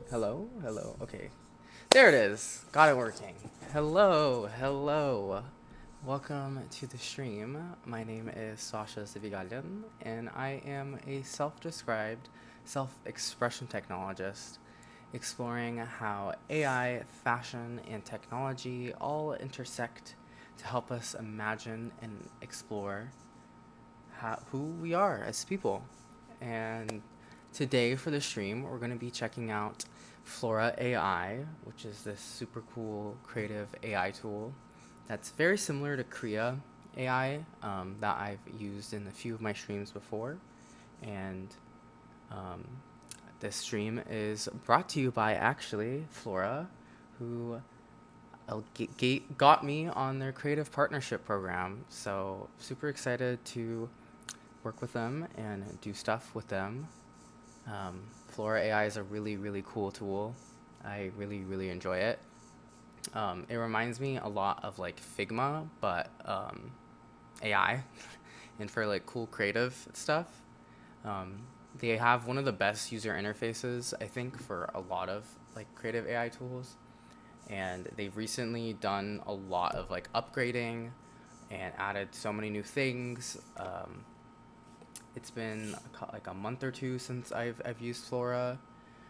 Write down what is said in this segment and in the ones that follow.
Hello, hello. Okay, there it is. Got it working. Hello, hello. Welcome to the stream. My name is Sasha, and I am a self-described self-expression technologist, exploring how AI, fashion, and technology all intersect to help us imagine and explore who we are as people. And today for the stream, we're going to be checking out Flora AI, which is this super cool creative AI tool that's very similar to Kriya AI that I've used in a few of my streams before. And um, this stream is brought to you by actually Flora, who got me on their creative partnership program. So super excited to work with them and do stuff with them. Flora AI is a really, really cool tool. I really, really enjoy it. It reminds me a lot of like Figma, but AI, and for like cool creative stuff. They have one of the best user interfaces, I think, for a lot of like creative AI tools. And they've recently done a lot of like upgrading and added so many new things. It's been like a month or two since I've used Flora,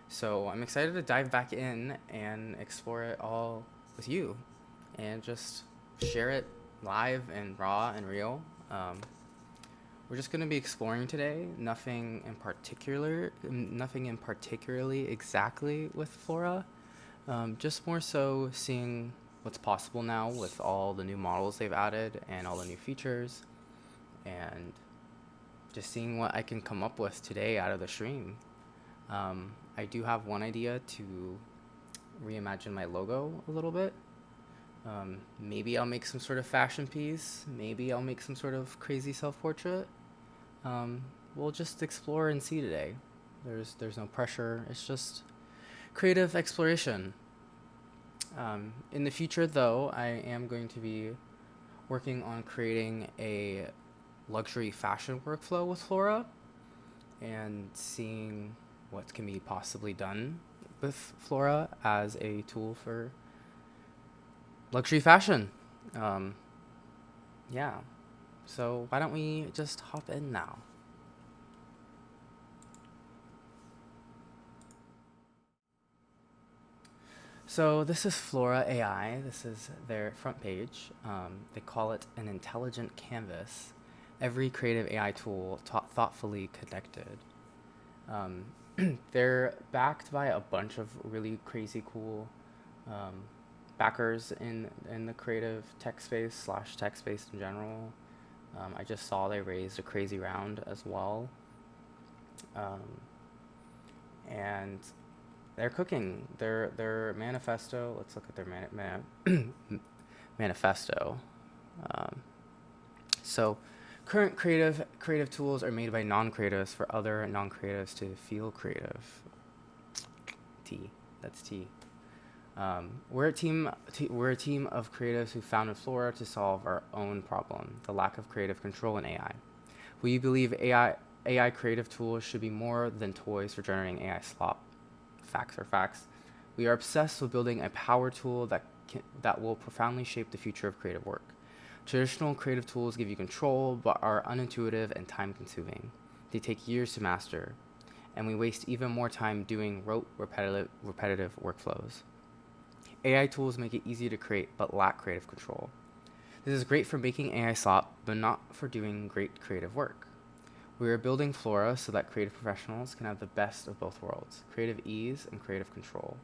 so I'm excited to dive back in and explore it all with you, and just share it live and raw and real. We're just gonna be exploring today. Nothing in particularly exactly with Flora. Just more so seeing what's possible now with all the new models they've added and all the new features, and just seeing what I can come up with today out of the stream. I do have one idea to reimagine my logo a little bit. Maybe I'll make some sort of fashion piece. Maybe I'll make some sort of crazy self-portrait. We'll just explore and see today. There's no pressure. It's just creative exploration. In the future, though, I am going to be working on creating a luxury fashion workflow with Flora and seeing what can be possibly done with Flora as a tool for luxury fashion. Yeah, so why don't we just hop in now? So this is Flora AI. This is their front page. They call it an intelligent canvas. Every creative AI tool thoughtfully connected. They're backed by a bunch of really crazy cool backers in the creative tech space / tech space in general. I just saw they raised a crazy round as well. And they're cooking. Their manifesto. Let's look at their manifesto. So, current creative tools are made by non-creatives for other non-creatives to feel creative. T. That's T. We're a team of creatives who founded Flora to solve our own problem: the lack of creative control in AI. We believe AI AI creative tools should be more than toys for generating AI slop. Facts are facts. We are obsessed with building a power tool that will profoundly shape the future of creative work. Traditional creative tools give you control, but are unintuitive and time consuming. They take years to master, and we waste even more time doing rote, repetitive workflows. AI tools make it easy to create, but lack creative control. This is great for making AI slop, but not for doing great creative work. We are building Flora so that creative professionals can have the best of both worlds, creative ease and creative control.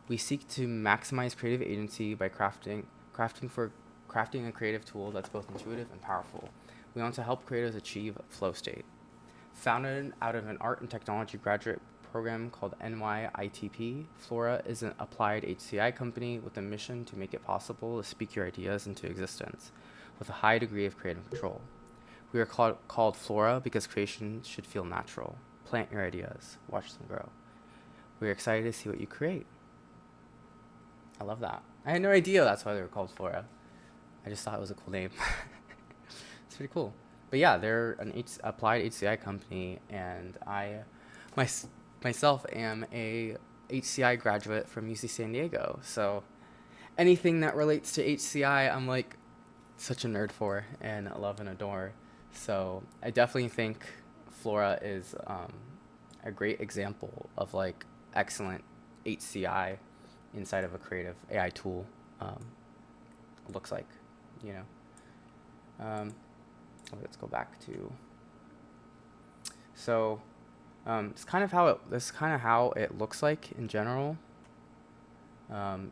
We seek to maximize creative agency by crafting a creative tool that's both intuitive and powerful. We want to help creators achieve flow state. Founded out of an art and technology graduate program called NYITP, Flora is an applied HCI company with a mission to make it possible to speak your ideas into existence with a high degree of creative control. We are called Flora because creation should feel natural. Plant your ideas, watch them grow. We are excited to see what you create. I love that. I had no idea that's why they were called Flora. I just thought it was a cool name. It's pretty cool. But yeah, they're an applied HCI company, and I myself am a HCI graduate from UC San Diego. So anything that relates to HCI, I'm like such a nerd for and love and adore. So I definitely think Flora is a great example of like excellent HCI inside of a creative AI tool looks like, you know. Let's go back to. So it's kind of how it looks like in general.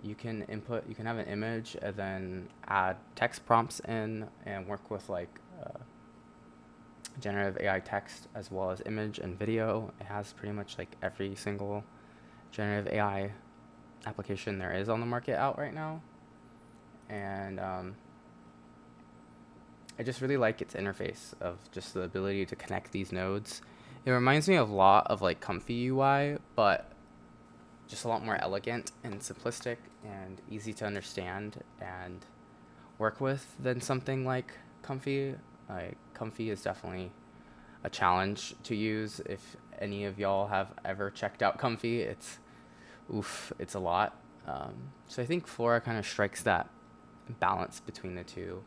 You can have an image and then add text prompts in and work with like generative AI text as well as image and video. It has pretty much like every single generative AI application there is on the market out right now. And I just really like its interface of just the ability to connect these nodes. It reminds me a lot of like Comfy UI, but just a lot more elegant and simplistic and easy to understand and work with than something like Comfy. Like Comfy is definitely a challenge to use. If any of y'all have ever checked out Comfy, it's a lot. So I think Flora kind of strikes that balance between the two.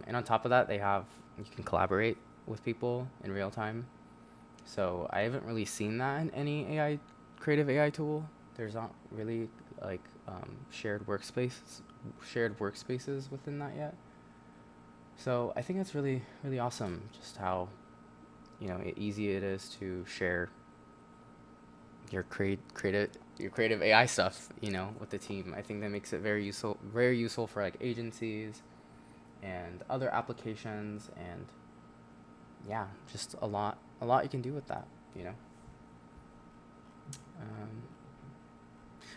And on top of that, you can collaborate with people in real time. So I haven't really seen that in any creative AI tool. There's not really like shared workspaces within that yet. So I think that's really, really awesome. Just how, easy it is to share your creative AI stuff, with the team. I think that makes it very useful for like agencies and other applications, and yeah, just a lot you can do with that,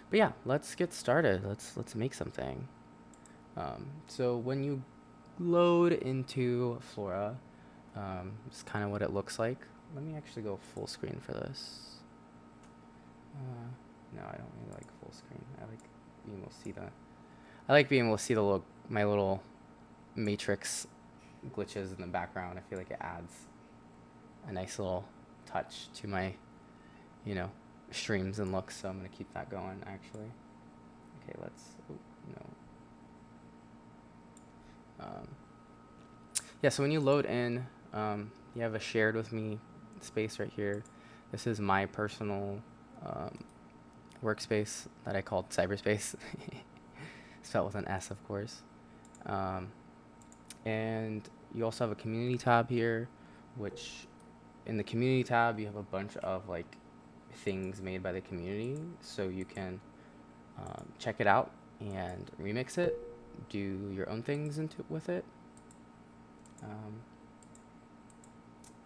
but yeah, let's get started. Let's make something. So when you load into Flora, it's kind of what it looks like. Let me actually go full screen for this. No, I don't really like full screen. I like being able to see my little matrix glitches in the background. I feel like it adds a nice little touch to my, streams and looks. So I'm gonna keep that going. Actually, okay. Yeah. So when you load in, you have a shared with me space right here. This is my personal workspace that I called cyberspace. Spelled with an S, of course. And you also have a community tab here, which in the community tab you have a bunch of like things made by the community, so you can check it out and remix it, do your own things with it.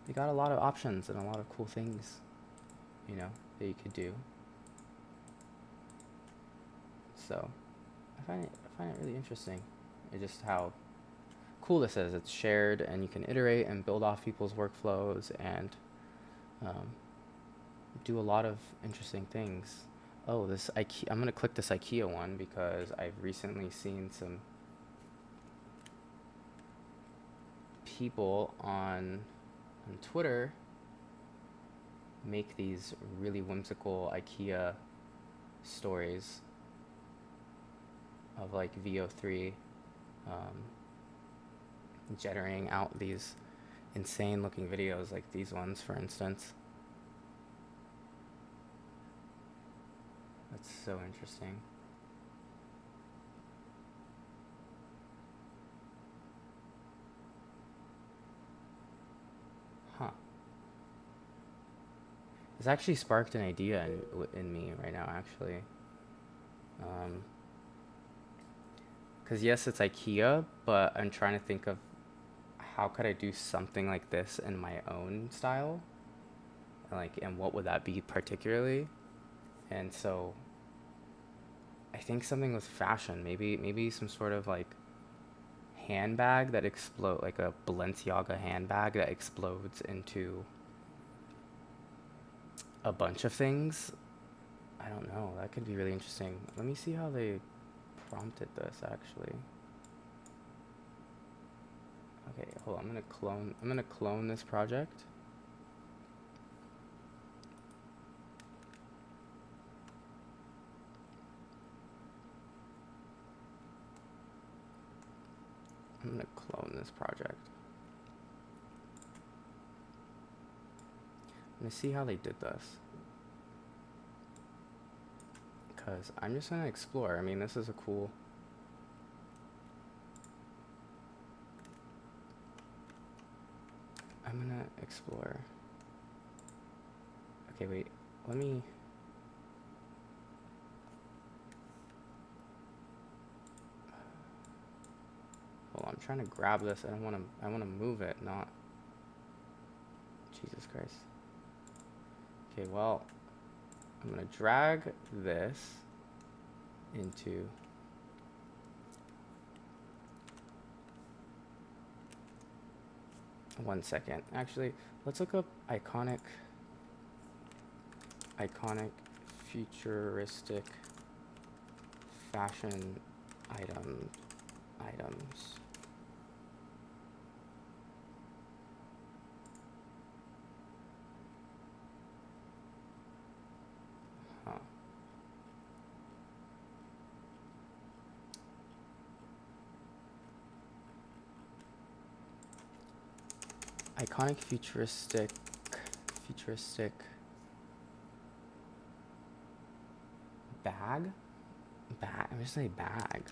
You got a lot of options and a lot of cool things, that you could do. So I find it really interesting. It's just how cool this is. It's shared, and you can iterate and build off people's workflows and do a lot of interesting things. Oh, I'm gonna click this IKEA one because I've recently seen some people on Twitter make these really whimsical IKEA stories of like VO3 generating out these insane looking videos like these ones, for instance. That's so interesting. Huh. It's actually sparked an idea in me right now, actually. Because yes, it's IKEA, but I'm trying to think of how could I do something like this in my own style, and what would that be particularly? And so I think something with fashion, maybe some sort of like handbag that explode, like a Balenciaga handbag that explodes into a bunch of things. I don't know. That could be really interesting. Let me see how they prompted this actually. Okay, hold on. I'm gonna clone this project. I'm gonna clone this project. Let me see how they did this. Because I'm just gonna explore. I mean, this is a cool. I'm gonna explore. Okay, wait. Let me. Hold on. I'm trying to grab this. I wanna move it, not. Jesus Christ. Okay, well, I'm gonna drag this into. One second. Actually, let's look up iconic futuristic fashion items. Huh. Iconic futuristic bag? I'm just saying bag.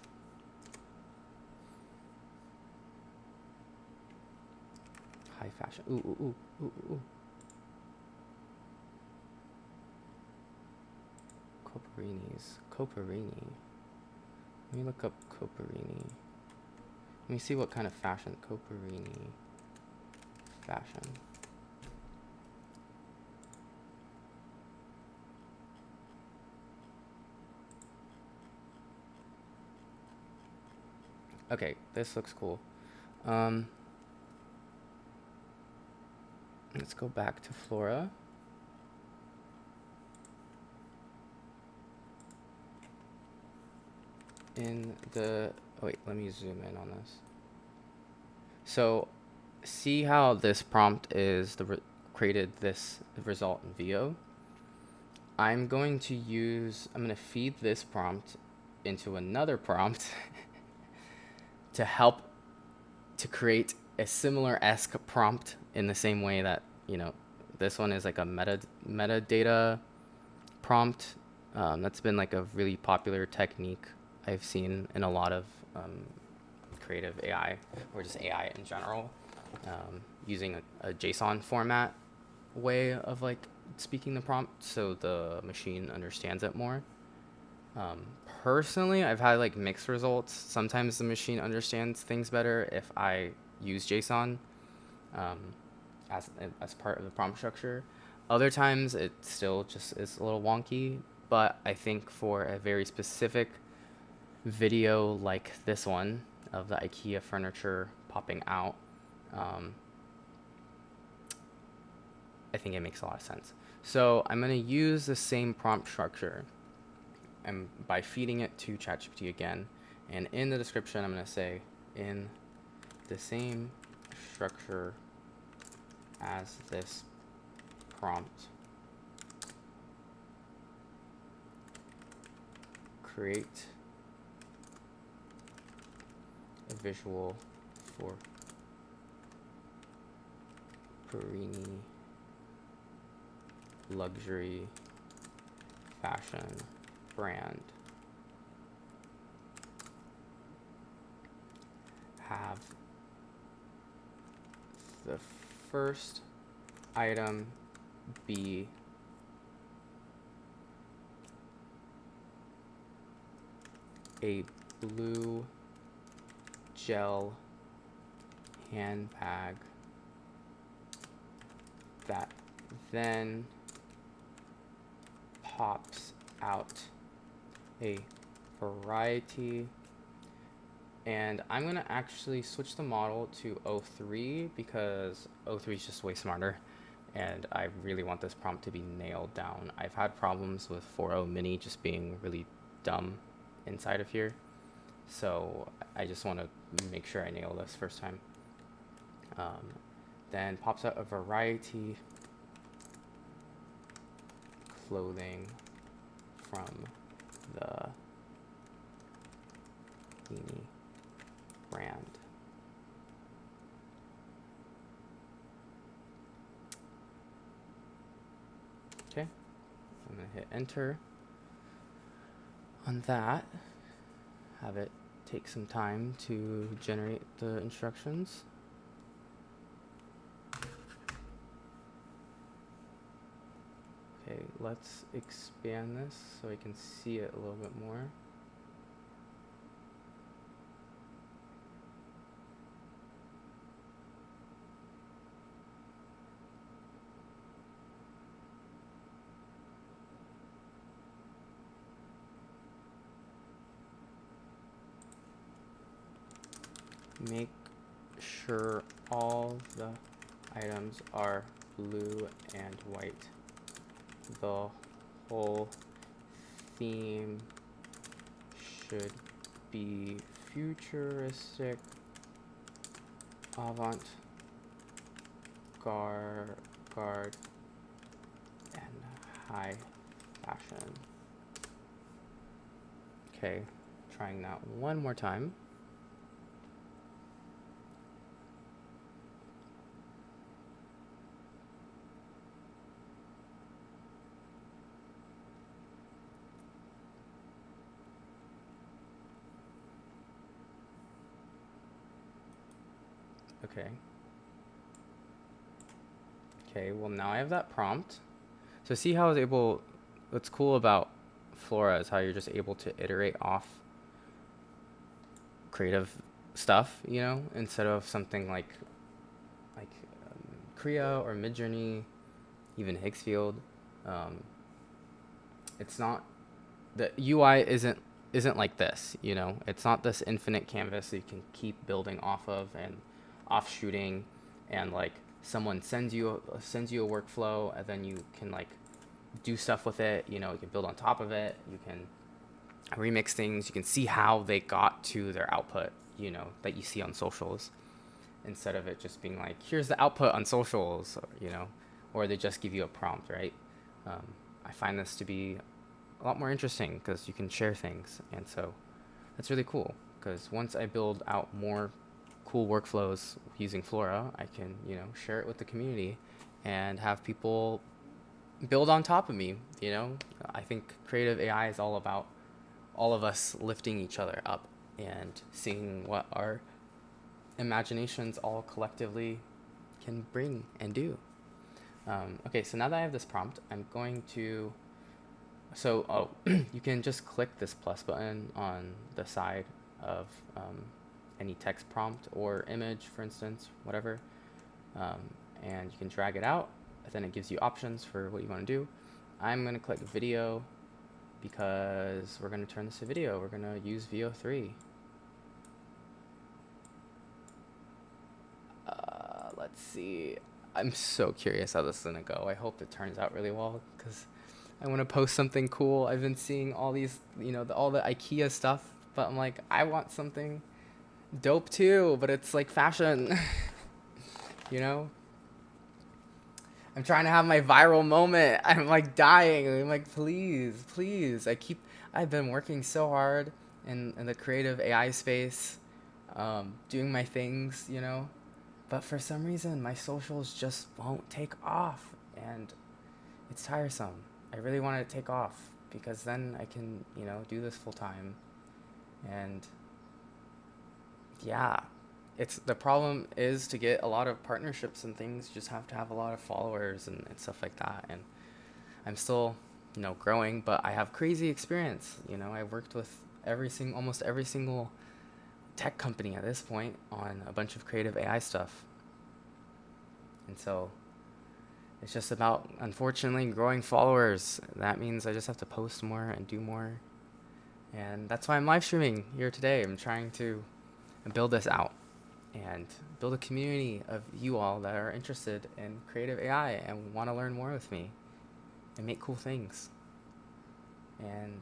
High fashion. Ooh. Coperini. Let me look up Coperini. Let me see what kind of fashion. Coperini fashion. Okay, this looks cool. Let's go back to Flora. Wait, let me zoom in on this. So, see how this prompt is created this result in VO? I'm going to feed this prompt into another prompt to help to create a similar-esque prompt in the same way that, this one is like a metadata prompt. That's been like a really popular technique I've seen in a lot of creative AI, or just AI in general, using a JSON format way of like speaking the prompt so the machine understands it more. Personally, I've had like mixed results. Sometimes the machine understands things better if I use JSON as part of the prompt structure. Other times it still just is a little wonky, but I think for a very specific video like this one of the IKEA furniture popping out, I think it makes a lot of sense. So I'm going to use the same prompt structure, and by feeding it to ChatGPT again, and in the description I'm going to say, in the same structure as this prompt. Create a visual for Perini luxury fashion brand. Have the first item be a blue gel handbag that then pops out a variety. And I'm gonna actually switch the model to O3 because O3 is just way smarter, and I really want this prompt to be nailed down. I've had problems with 4.0 mini just being really dumb inside of here, so I just want to make sure I nail this first time. Then pops out a variety clothing from the Beanie brand. Okay, I'm gonna hit enter on that, have it take some time to generate the instructions. Okay, let's expand this so I can see it a little bit more. Make sure all the items are blue and white. The whole theme should be futuristic, avant-garde, and high fashion. Okay, trying that one more time. Okay, well now I have that prompt. So see how I was able, what's cool about Flora is how you're just able to iterate off creative stuff, you know, instead of something like Kriya or Midjourney, even Higgsfield. It's not, the UI isn't like this, you know. It's not this infinite canvas that you can keep building off of and offshooting, and like someone sends you a workflow and then you can like do stuff with it, you know. You can build on top of it, you can remix things, you can see how they got to their output, you know, that you see on socials, instead of it just being like, here's the output on socials, you know, or they just give you a prompt, right? I find this to be a lot more interesting because you can share things, and so that's really cool, because once I build out more cool workflows using Flora, I can, you know, share it with the community and have people build on top of me, you know. I think creative AI is all about all of us lifting each other up and seeing what our imaginations all collectively can bring and do. Okay, so now that I have this prompt, I'm going to, you can just click this plus button on the side of any text prompt or image, for instance, whatever, and you can drag it out, and then it gives you options for what you want to do. I'm going to click video because we're going to turn this to video. We're going to use VO3. Let's see. I'm so curious how this is going to go. I hope it turns out really well, because I want to post something cool. I've been seeing all these, you know, all the IKEA stuff, but I'm like, I want something dope too, but it's like fashion. You know, I'm trying to have my viral moment. I'm like dying. I'm like, please, please. I've been working so hard in the creative AI space, doing my things, you know. But for some reason, my socials just won't take off. And it's tiresome. I really want it to take off because then I can, you know, do this full time. And yeah, it's the problem is to get a lot of partnerships and things. You just have to have a lot of followers and stuff like that. And I'm still, you know, growing, but I have crazy experience. You know, I worked with almost every single tech company at this point on a bunch of creative AI stuff. And so it's just about, unfortunately, growing followers. That means I just have to post more and do more. And that's why I'm live streaming here today. I'm trying to build this out and build a community of you all that are interested in creative AI and want to learn more with me and make cool things. And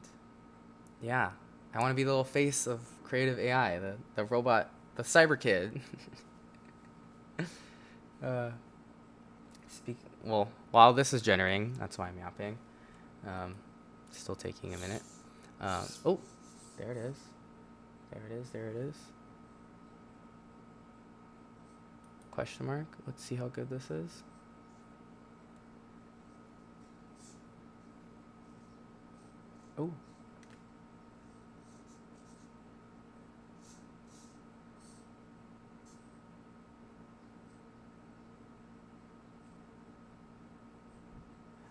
yeah, I want to be the little face of creative AI, the robot, the cyber kid. uh, well, while this is generating, that's why I'm yapping. Still taking a minute. Oh, there it is. There it is. There it is. Question mark. Let's see how good this is. Oh.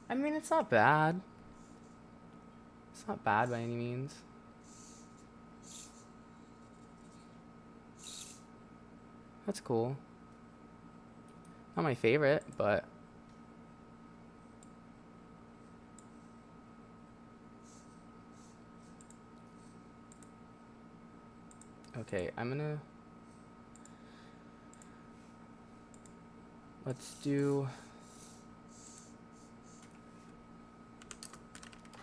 I mean, it's not bad. It's not bad by any means. That's cool. Not my favorite, but okay, let's do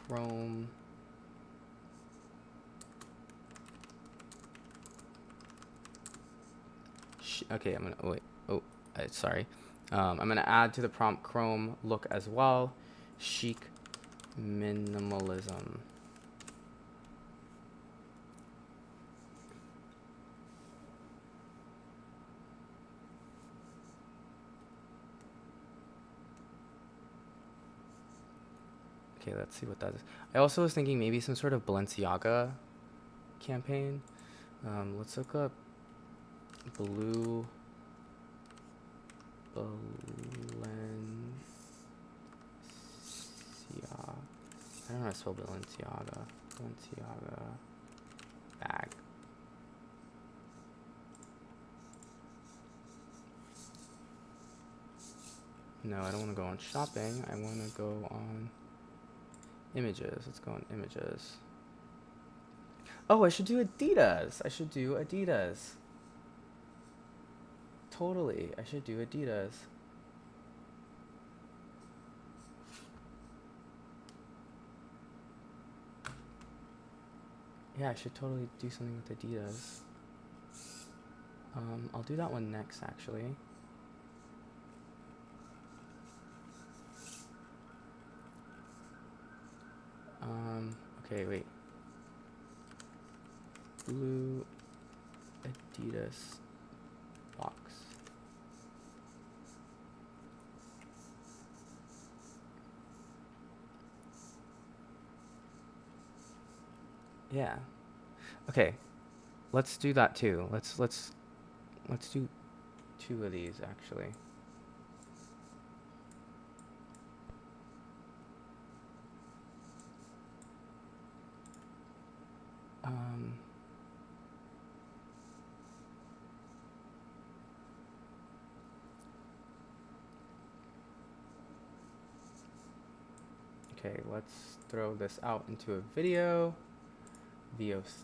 Chrome. Okay, I'm gonna, oh wait, oh, sorry. I'm gonna add to the prompt Chrome look as well. Chic minimalism. Okay, let's see what that is. I also was thinking maybe some sort of Balenciaga campaign. Let's look up blue Balenciaga. I don't know how to spell Balenciaga. Balenciaga bag. No, I don't want to go on shopping. I want to go on images. Let's go on images. Oh, I should do Adidas. I should do Adidas. Totally. I should do Adidas. Yeah, I should totally do something with Adidas. I'll do that one next, actually. Okay, wait. Blue Adidas box. Yeah. Okay. Let's do that too. Let's do two of these actually. Okay, let's throw this out into a video.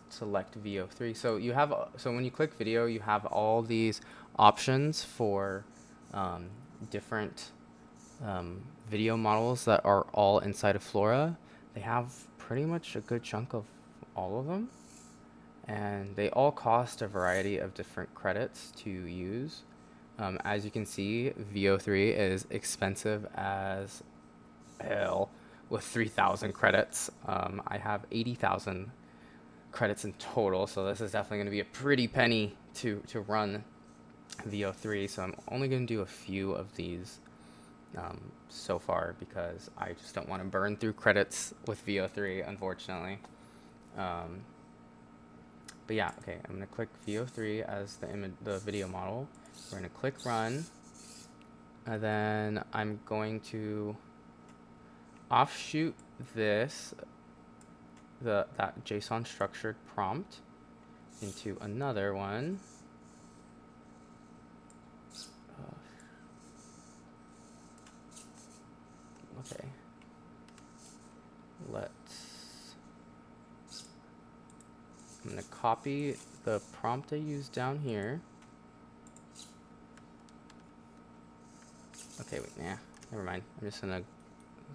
Select VO3. So you have, so when you click video, you have all these options for different video models that are all inside of Flora. They have pretty much a good chunk of all of them, and they all cost a variety of different credits to use. As you can see, VO3 is expensive as hell with 3,000 credits. I have 80,000 credits in total, so this is definitely going to be a pretty penny to run VO3. So I'm only going to do a few of these so far because I just don't want to burn through credits with VO3, unfortunately. But yeah, okay, I'm going to click VO3 as the video model. We're going to click run, and then I'm going to offshoot this, that JSON structured prompt into another one. Okay, I'm gonna copy the prompt I used down here. Okay, wait, nah, never mind. I'm just gonna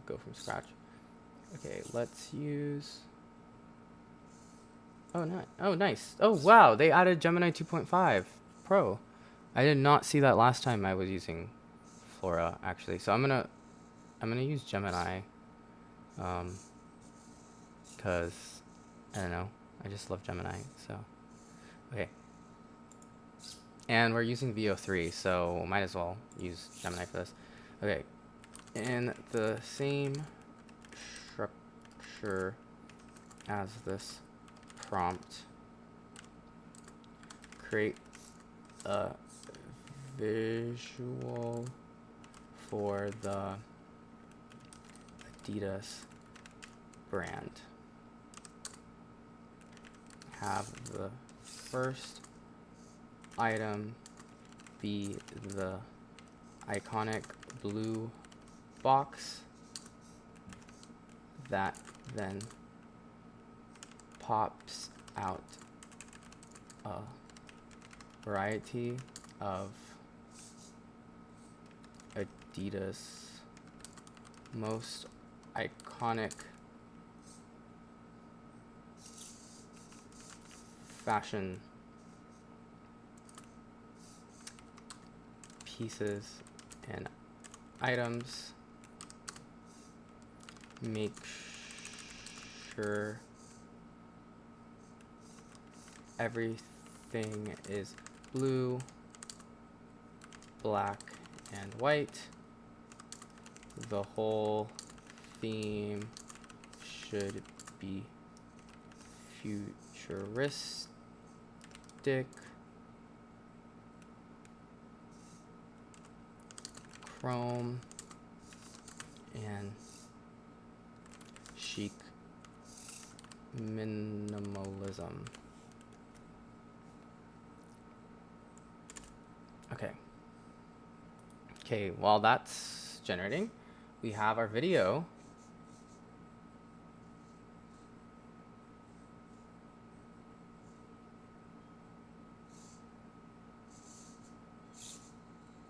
go from scratch. Okay, let's use, oh, nice. Oh, wow, they added Gemini 2.5 Pro. I did not see that last time I was using Flora, actually. So I'm gonna use Gemini, because I don't know, I just love Gemini. So okay, and we're using VO3, so might as well use Gemini for this. Okay, in the same structure as this prompt, create a visual for the Adidas brand. Have the first item be the iconic blue box that then pops out a variety of Adidas most iconic fashion pieces and items. Make sure everything is blue, black, and white. The whole theme should be futuristic, chrome, and chic minimalism. Okay, while that's generating, we have our video.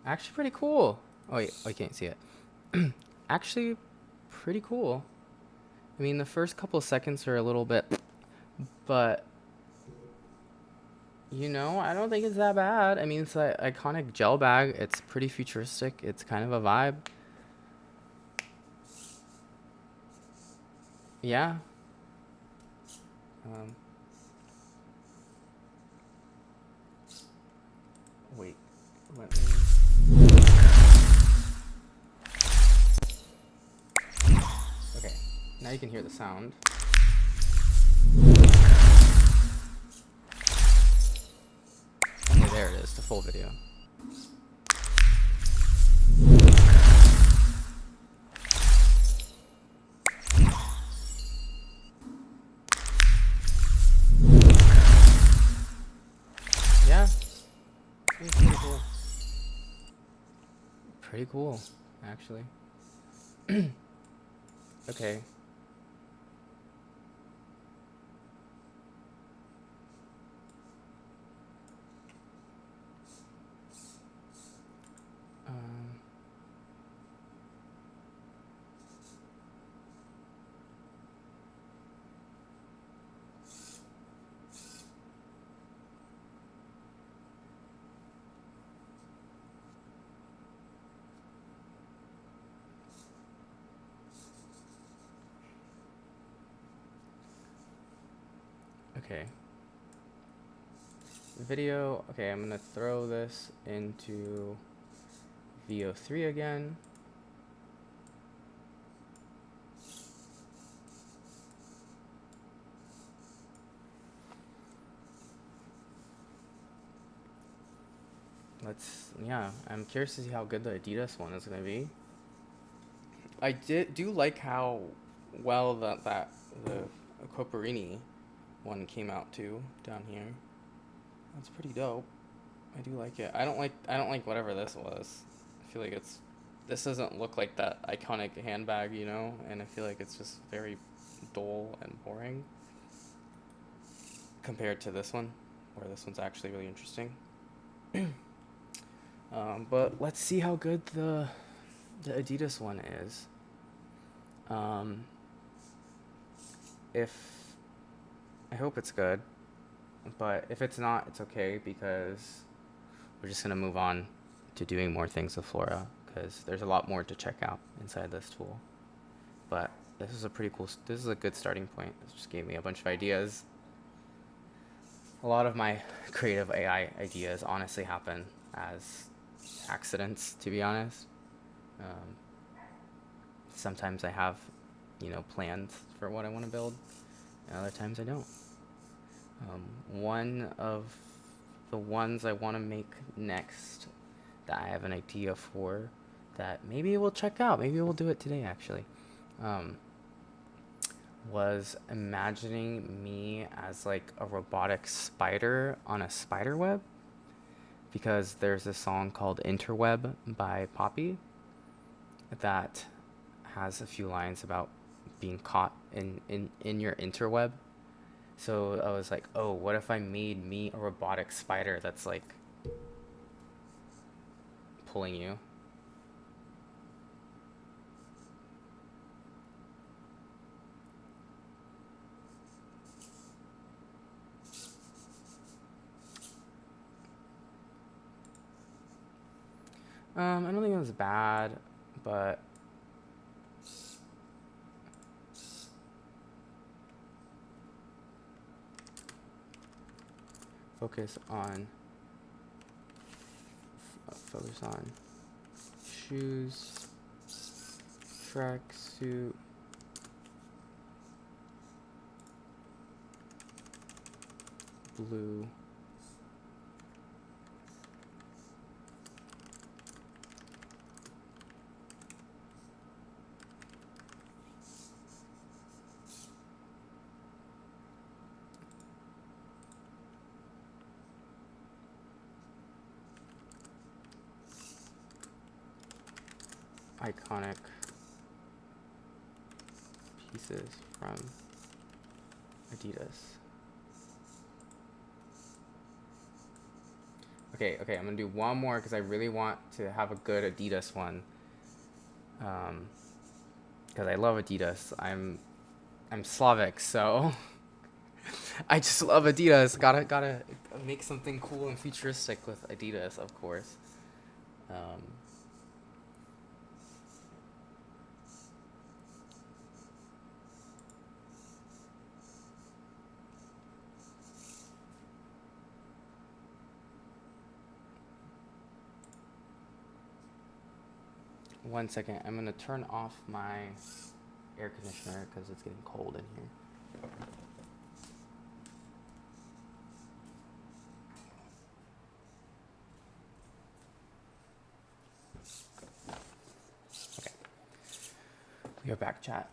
Actually pretty cool. Oh wait, I can't see it. Actually pretty cool. I mean, the first couple of seconds are a little bit, but you know, I don't think it's that bad. I mean, it's an iconic gel bag. It's pretty futuristic. It's kind of a vibe. Yeah. Wait, let me. Okay, now you can hear the sound. Okay, there it is, the full video. Yeah, it's pretty cool. Pretty cool, actually. Okay. Okay. Video. Okay, I'm gonna throw this into VO3 again. Yeah, I'm curious to see how good the Adidas one is gonna be. I do like how well the Coperini one came out too down here. That's pretty dope. I do like it. I don't like whatever this was. I feel like this doesn't look like that iconic handbag, and I feel like it's just very dull and boring compared to this one, where this one's actually really interesting. But let's see how good the Adidas one is. If I hope it's good, but if it's not, it's okay because we're just gonna move on to doing more things with Flora because there's a lot more to check out inside this tool. But this is a good starting point. This just gave me a bunch of ideas. A lot of my creative AI ideas honestly happen as accidents, to be honest. Um, Sometimes I have, plans for what I want to build, and other times I don't. One of the ones I want to make next that I have an idea for that maybe we'll check out, maybe we'll do it today actually, was imagining me as like a robotic spider on a spider web, because there's a song called Interweb by Poppy that has a few lines about being caught in your interweb. So I was like, oh, what if I made me a robotic spider that's like pulling you? I don't think it was bad, but focus on shoes, tracksuit, blue, iconic pieces from Adidas. Okay, I'm gonna do one more because I really want to have a good Adidas one. Because I love Adidas. I'm Slavic, so I just love Adidas. Gotta make something cool and futuristic with Adidas, of course. Um, 1 second. I'm gonna turn off my air conditioner because it's getting cold in here. Okay. We are back, chat.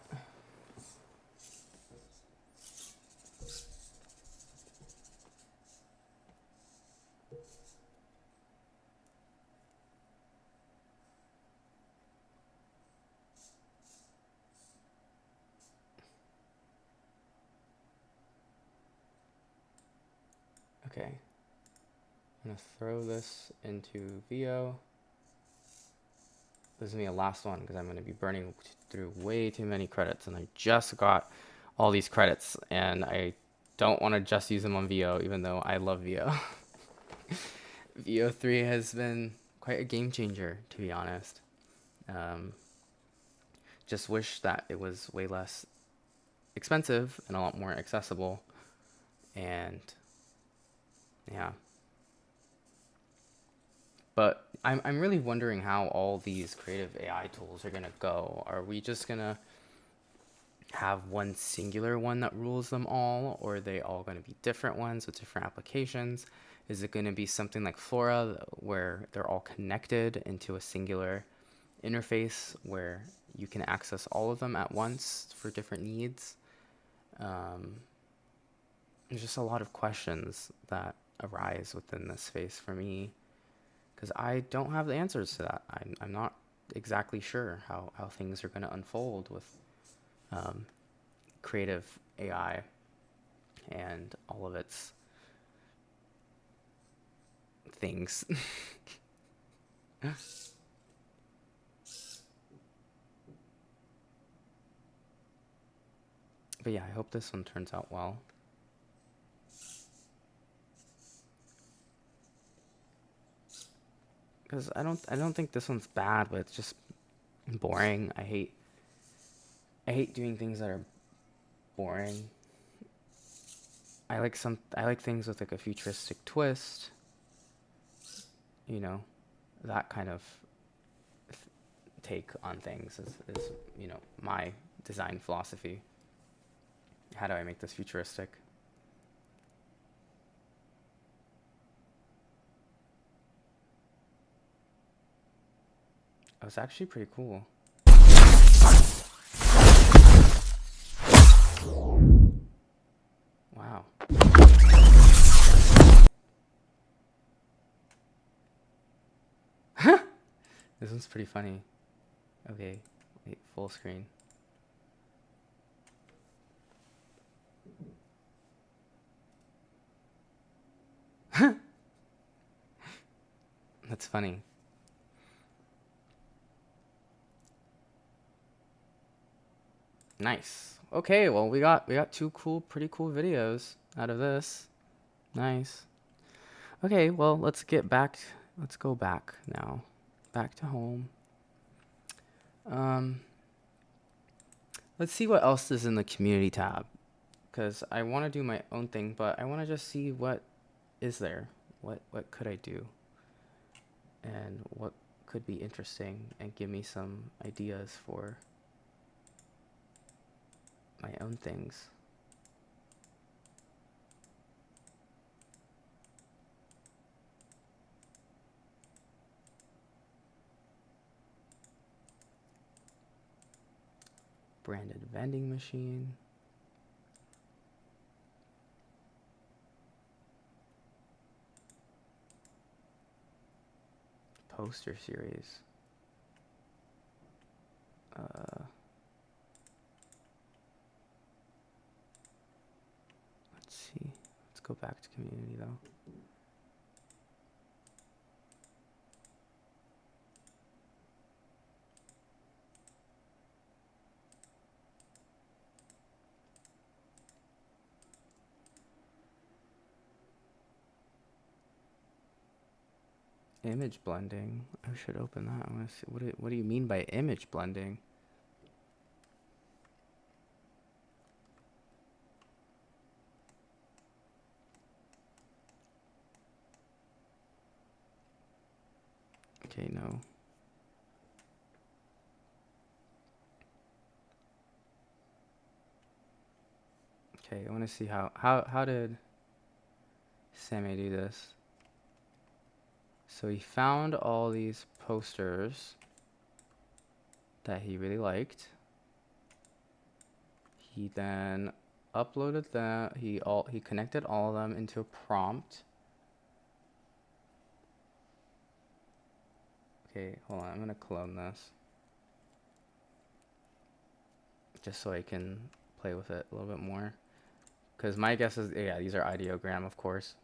Okay. I'm gonna throw this into VO. This is gonna be a last one because I'm gonna be burning through way too many credits, and I just got all these credits, and I don't want to just use them on VO, even though I love VO. VO3 has been quite a game changer, to be honest. Just wish that it was way less expensive and a lot more accessible. And yeah. But I'm really wondering how all these creative AI tools are going to go. Are we just going to have one singular one that rules them all, or are they all going to be different ones with different applications? Is it going to be something like Flora where they're all connected into a singular interface where you can access all of them at once for different needs? Um, there's just a lot of questions that arise within this space for me because I don't have the answers to that. I'm not exactly sure how things are going to unfold with um, creative AI and all of its things. But yeah, I hope this one turns out well. Because I don't think this one's bad, but it's just boring. I hate doing things that are boring. I like things with like a futuristic twist, you know, that kind of take on things is my design philosophy. How do I make this futuristic? It was actually pretty cool. Wow. This one's pretty funny. Okay, wait, full screen. That's funny. Nice. Okay, well we got two pretty cool videos out of this. Nice. Okay, well let's go back now. Back to home. Um let's see what else is in the community tab. Because I want to do my own thing, but I want to just see what is there. What could I do? And what could be interesting and give me some ideas for my own things. Branded vending machine. Poster series. Let's see. Let's go back to community though. Image blending. I should open that. I want to see what do you mean by image blending? Okay, no. Okay, I want to see how did Sammy do this? So he found all these posters that he really liked. He then uploaded that. He connected all of them into a prompt. Okay, hold on. I'm gonna clone this just so I can play with it a little bit more. Because my guess is, yeah, these are ideogram, of course.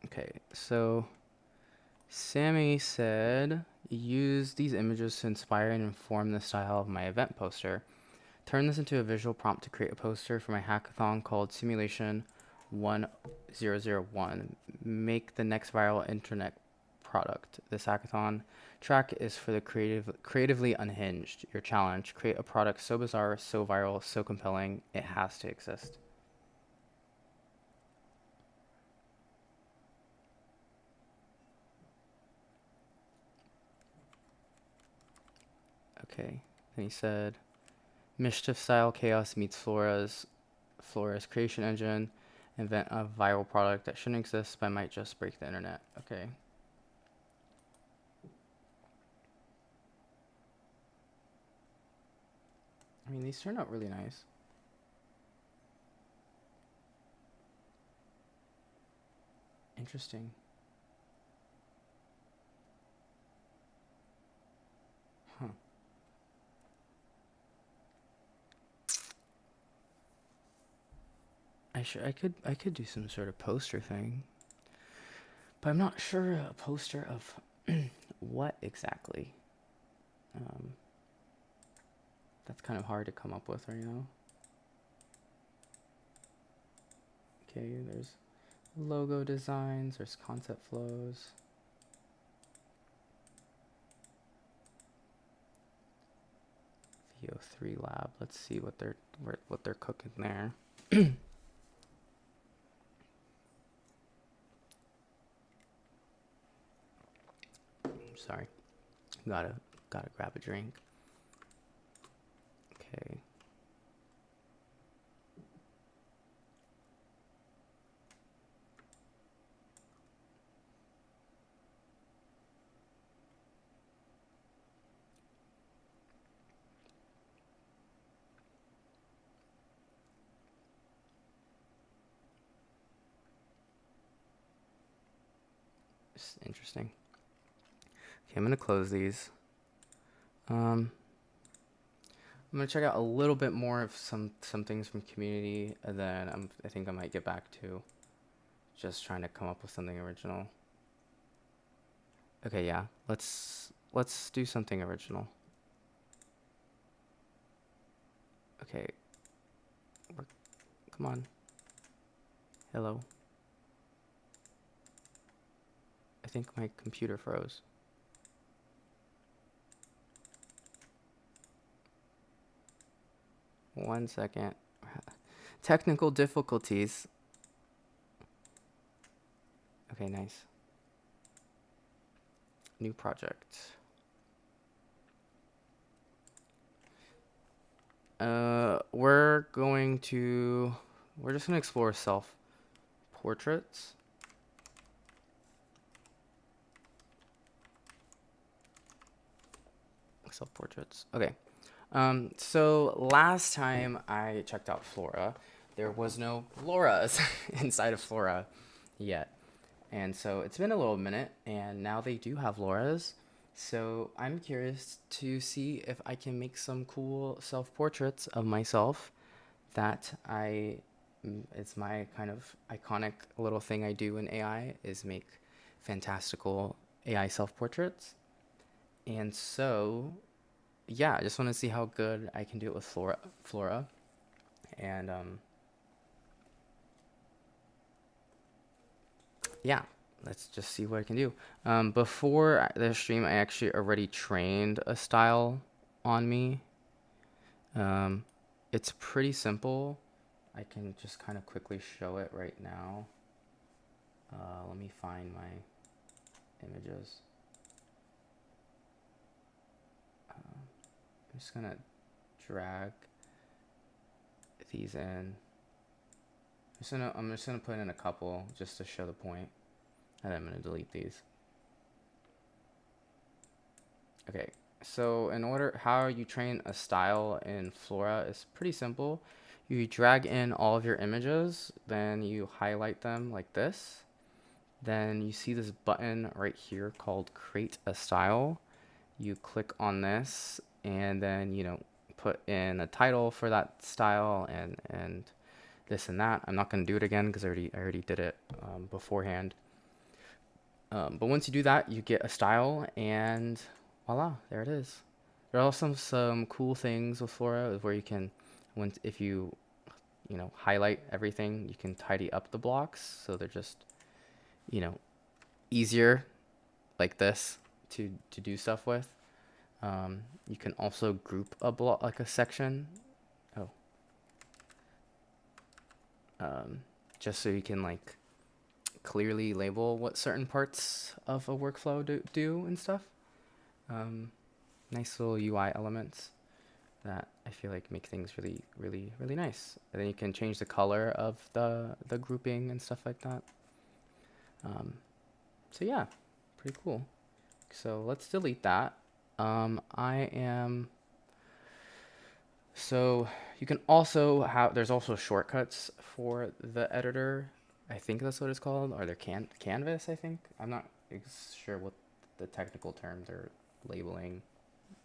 Okay, so Sammy said, use these images to inspire and inform the style of my event poster. Turn this into a visual prompt to create a poster for my hackathon called Simulation 1001. Make the next viral internet product. This hackathon track is for the creatively unhinged. Your challenge: create a product so bizarre, so viral, so compelling, it has to exist. Okay. Then he said, mischief style chaos meets Flora's creation engine. Invent a viral product that shouldn't exist but might just break the internet. Okay. I mean, these turn out really nice. Interesting. Huh. I could do some sort of poster thing. But I'm not sure a poster of what exactly. Um, that's kind of hard to come up with right now. Okay, there's logo designs, there's concept flows. VO3 lab. Let's see what they're cooking there. Sorry. Gotta grab a drink. Okay. It's interesting. Okay, I'm gonna close these. I'm gonna check out a little bit more of some things from community, and then I think I might get back to just trying to come up with something original. Okay, yeah. Let's do something original. Okay. Come on. Hello. I think my computer froze. One second. Technical difficulties. Okay, nice. New project. We're just gonna explore self-portraits. Self-portraits. Okay. So last time I checked out Flora, there was no Floras inside of Flora yet. And so it's been a little minute, and now they do have Laura's. So I'm curious to see if I can make some cool self-portraits of myself that it's my kind of iconic little thing I do in AI is make fantastical AI self-portraits. And so, yeah, I just want to see how good I can do it with Flora. And yeah, let's just see what I can do. Before the stream, I actually already trained a style on me. It's pretty simple. I can just kind of quickly show it right now. Let me find my images. I'm just gonna drag these in. I'm just gonna put in a couple just to show the point, and I'm gonna delete these. Okay, so how you train a style in Flora is pretty simple. You drag in all of your images, then you highlight them like this. Then you see this button right here called Create a Style. You click on this, and then put in a title for that style and this and that. I'm not going to do it again because I already did it beforehand. But once you do that, you get a style, and voila, there it is. There are also some cool things with Flora where you can, if you highlight everything, you can tidy up the blocks so they're just easier like this to do stuff with. You can also group a block, like a section. Oh, just so you can like clearly label what certain parts of a workflow do and stuff. Nice little UI elements that I feel like make things really, really, really nice. And then you can change the color of the grouping and stuff like that. So yeah, pretty cool. So let's delete that. So you can also have, there's also shortcuts for the editor. I think that's what it's called, or their canvas, I think. I'm not sure what the technical terms are labeling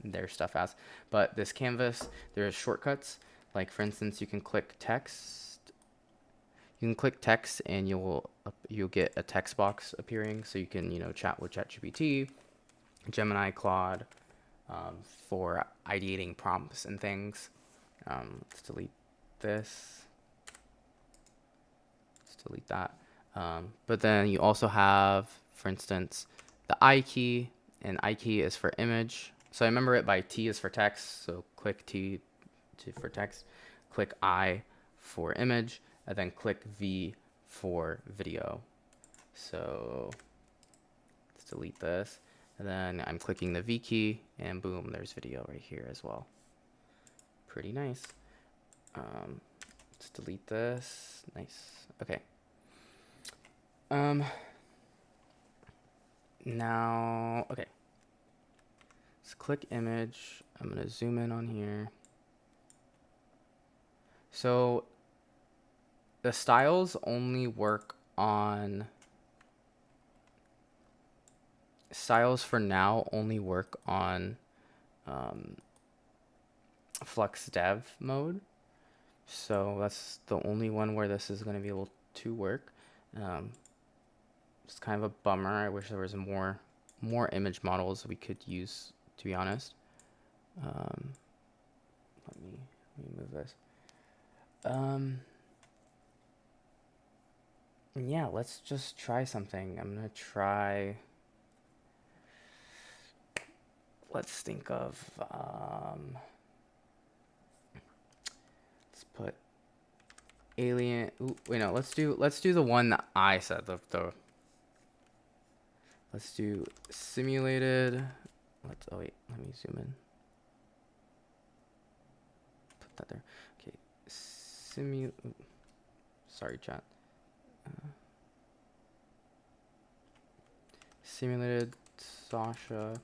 their stuff as, but this canvas, there's shortcuts. Like for instance, you can click text. You can click text and you'll get a text box appearing, so you can chat with ChatGPT, Gemini, Claude, for ideating prompts and things. Let's delete this. Let's delete that. But then you also have, for instance, the I key, and I key is for image. So I remember it by T is for text. So click T for text, click I for image, and then click V for video. So let's delete this. And then I'm clicking the V key, and boom, there's video right here as well. Pretty nice. Let's delete this. Nice. Okay. Now, okay. Let's click image. I'm gonna zoom in on here. So the styles only work on for now only work on Flux Dev mode. So that's the only one where this is going to be able to work. It's kind of a bummer. I wish there was more image models we could use, to be honest. Let me move this. Yeah, let's just try something. I'm gonna try. Let's think of. Let's put alien. Ooh, wait, no. Let's do the one that I said. Let's do simulated. Oh wait, let me zoom in. Put that there. Okay, sorry, chat. Simulated Sasha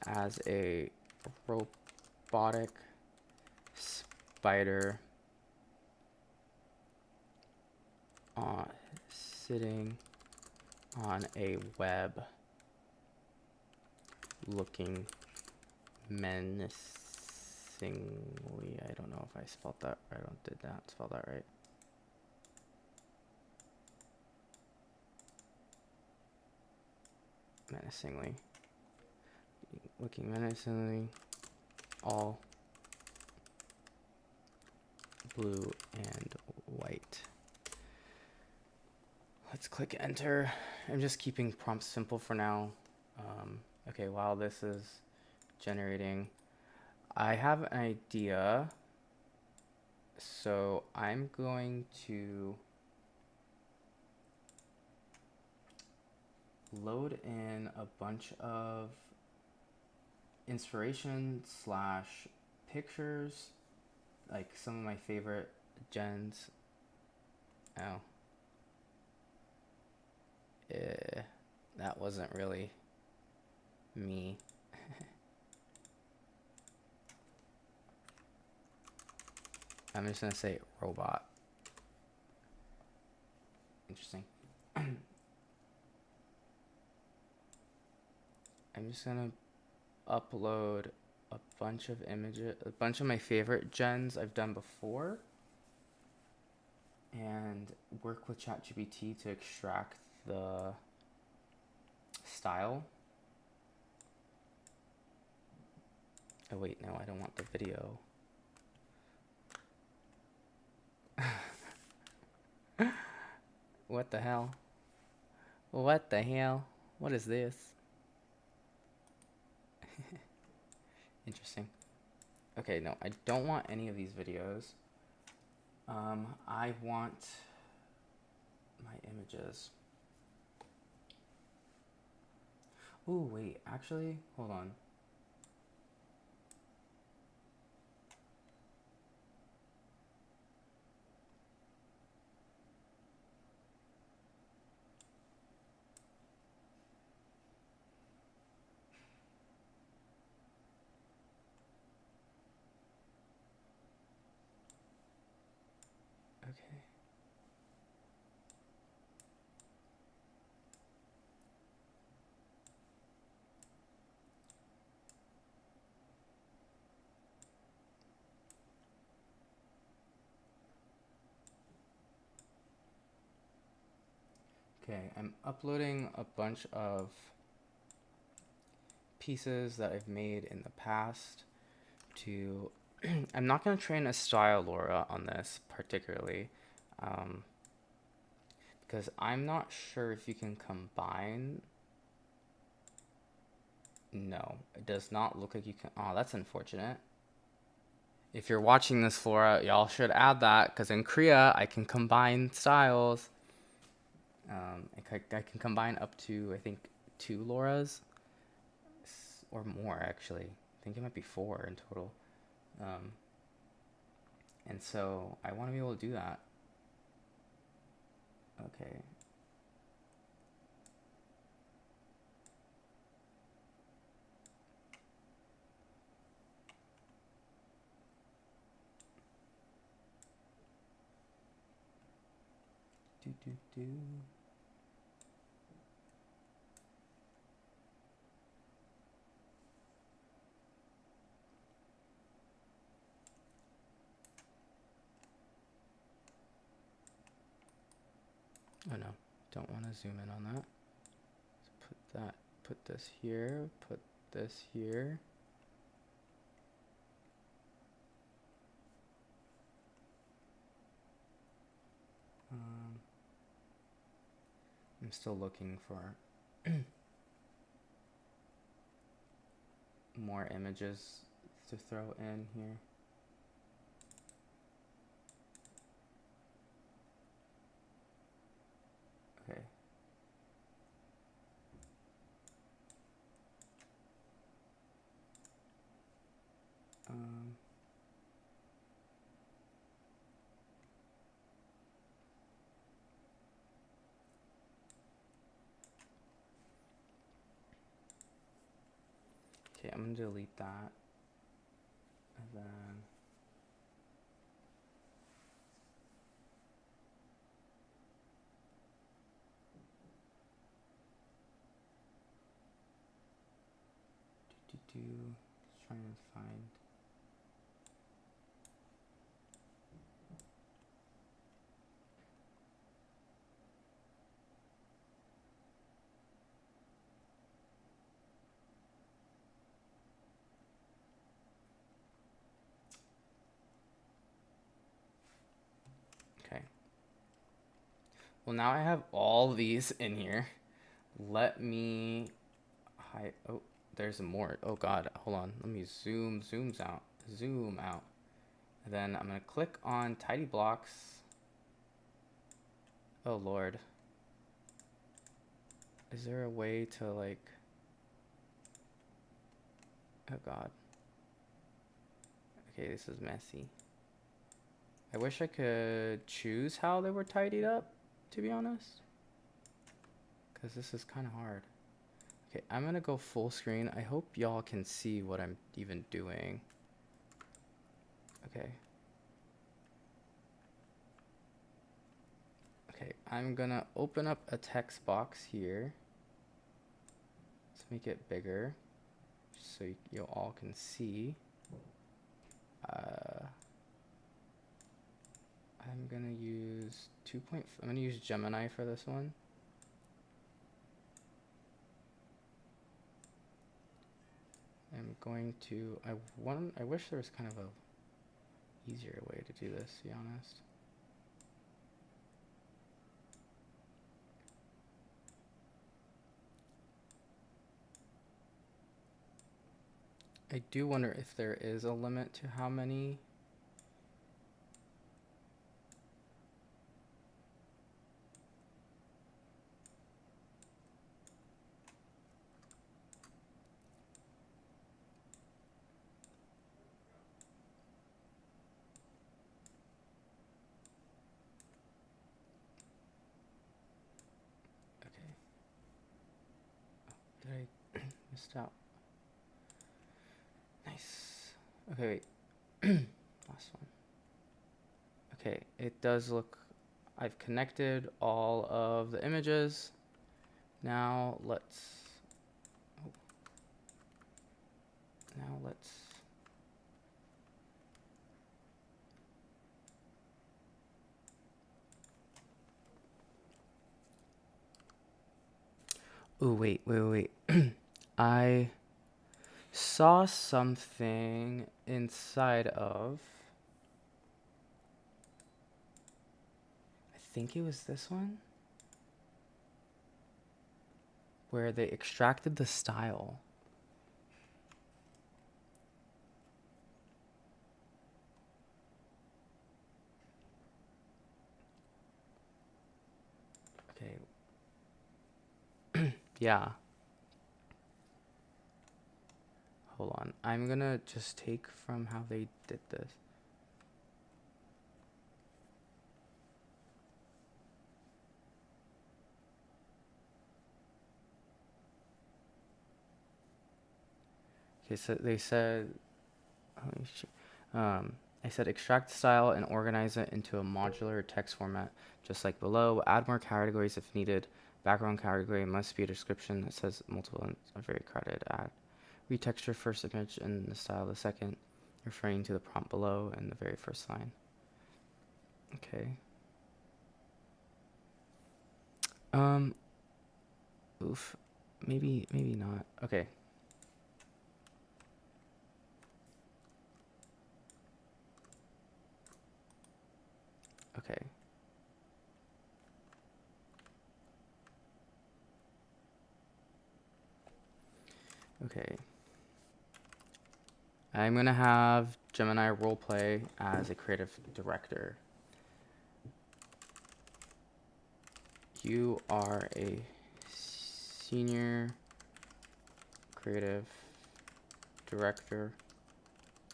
as a robotic spider sitting on a web looking menacingly. I don't know if I spelled that right. I did not spell that right. Menacingly. Looking menacingly. All blue and white. Let's click enter. I'm just keeping prompts simple for now. Okay, while this is generating, I have an idea. So I'm going to load in a bunch of inspiration / pictures, like some of my favorite gens. Oh. That wasn't really me. I'm just gonna say robot. Interesting. I'm just gonna upload a bunch of images, a bunch of my favorite gens I've done before, and work with ChatGPT to extract the style. Oh wait, no, I don't want the video. What the hell? What the hell? What is this? Okay, no, I don't want any of these videos. I want my images. Ooh, wait, actually, hold on. Okay. Okay, I'm uploading a bunch of pieces that I've made in the past to I'm not going to train a style Laura on this particularly, because I'm not sure if you can combine. No, it does not look like you can. Oh, that's unfortunate. If you're watching this, Flora, y'all should add that, because in Korea I can combine styles. I can combine up to, I think, 2 Lauras or more actually. I think it might be 4 in total. And so I want to be able to do that. Okay. Do do do. Oh no, don't want to zoom in on that. Let's put this here, put this here. I'm still looking for more images to throw in here. Okay. Okay, I'm gonna delete that. And then just trying to find. Okay. Well, now I have all these in here. Let me hide. Oh, there's more. Oh God, hold on. Let me zoom out. Zoom out. And then I'm gonna click on tidy blocks. Oh Lord. Is there a way to like? Oh God. Okay, this is messy. I wish I could choose how they were tidied up, to be honest. Because this is kind of hard. Okay, I'm gonna go full screen. I hope y'all can see what I'm even doing. Okay. Okay, I'm gonna open up a text box here. Let's make it bigger so you all can see. I'm gonna use I'm gonna use Gemini for this one. I'm going to, I wish there was kind of a easier way to do this, to be honest. I do wonder if there is a limit to how many. Okay. Did I missed out? Nice. Okay, wait. Last one. Okay, it does look, I've connected all of the images. Now let's, oh, now let's, oh, wait. I saw something inside of, I think it was this one, where they extracted the style. Okay. Yeah. Hold on. I'm gonna just take from how they did this. Okay, so they said, holy shit. I said extract the style and organize it into a modular text format, just like below. Add more categories if needed. Background category must be a description that says multiple and are very crowded. Add retexture first image and the style the second, referring to the prompt below and the very first line. Okay. Oof. Maybe not. Okay. Okay. Okay. I'm gonna have Gemini roleplay as a creative director. You are a senior creative director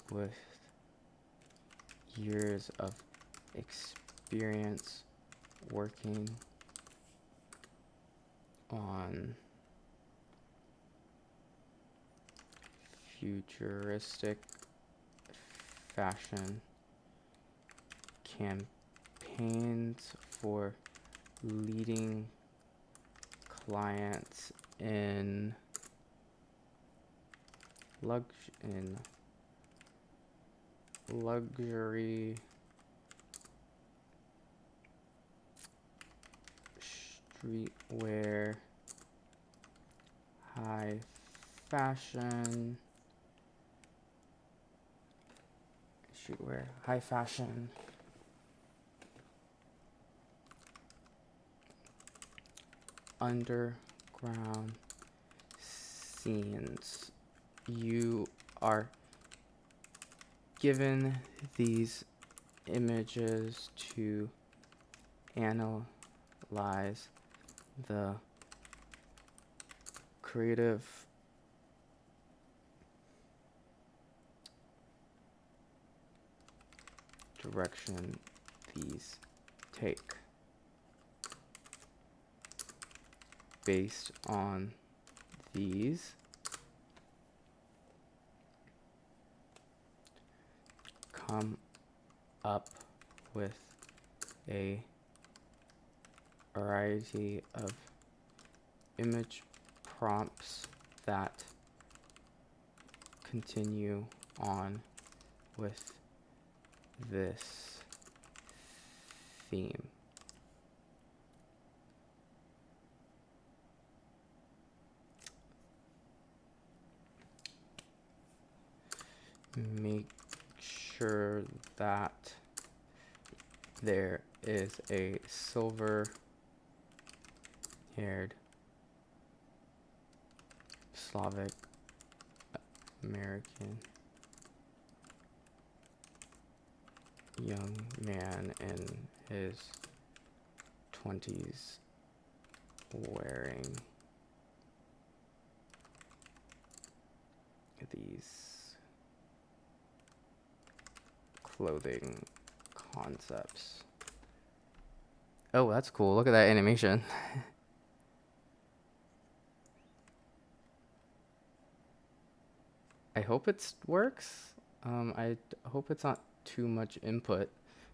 with years of experience working on futuristic fashion campaigns for leading clients in luxury streetwear, high fashion, underground scenes. You are given these images to analyze the creative direction these take. Based on these, come up with a variety of image prompts that continue on with this theme. Make sure that there is a silver-haired Slavic American young man in his 20s wearing these clothing concepts. Oh, that's cool. Look at that animation. I hope it works. I hope it's not too much input,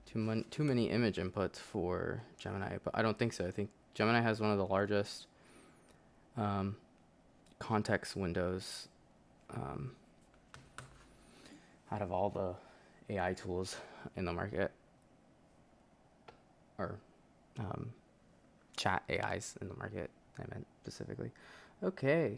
too many image inputs for Gemini, but I don't think so. I think Gemini has one of the largest context windows out of all the AI tools in the market, or chat AIs in the market, I meant specifically. Okay.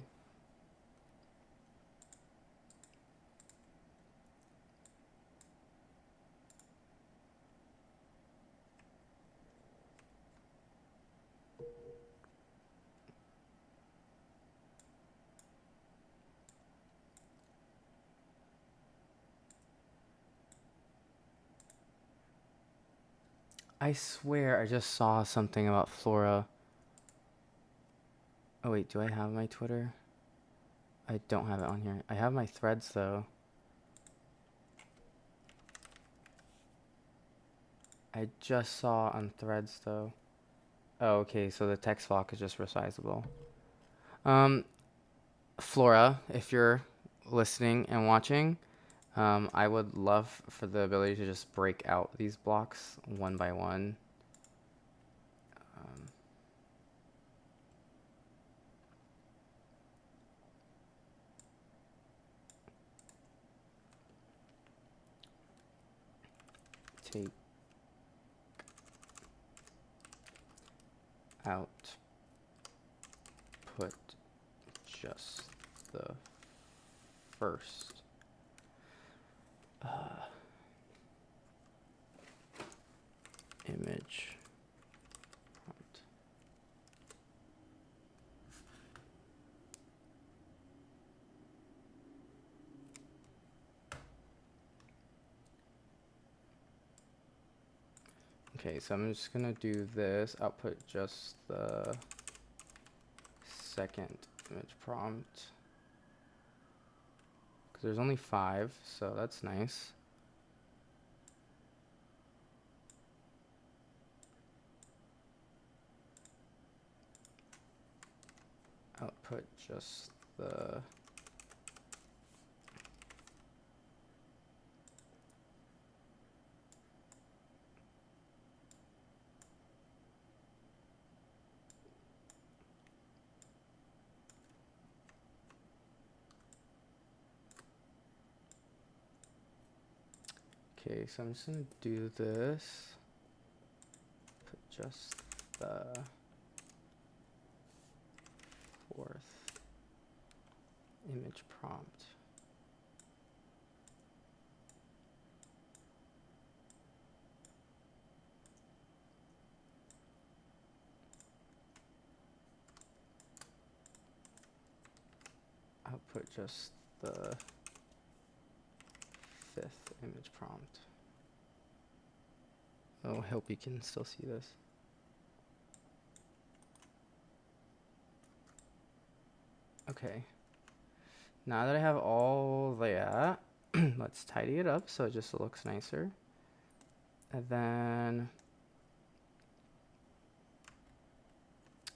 I swear I just saw something about Flora. Oh wait, do I have my Twitter? I don't have it on here. I have my threads though. I just saw on threads though. Oh, okay, so the text block is just resizable. Flora, if you're listening and watching, I would love for the ability to just break out these blocks one by one. Take out, put just the first image prompt. Okay, so I'm just gonna do this, output just the second image prompt, because there's only 5, so that's nice. Output just the Okay, so I'm just gonna do this. Put just the fourth image prompt. Output just the 5th image prompt. Oh, I hope you can still see this. Okay. Now that I have all that, let's tidy it up so it just looks nicer. And then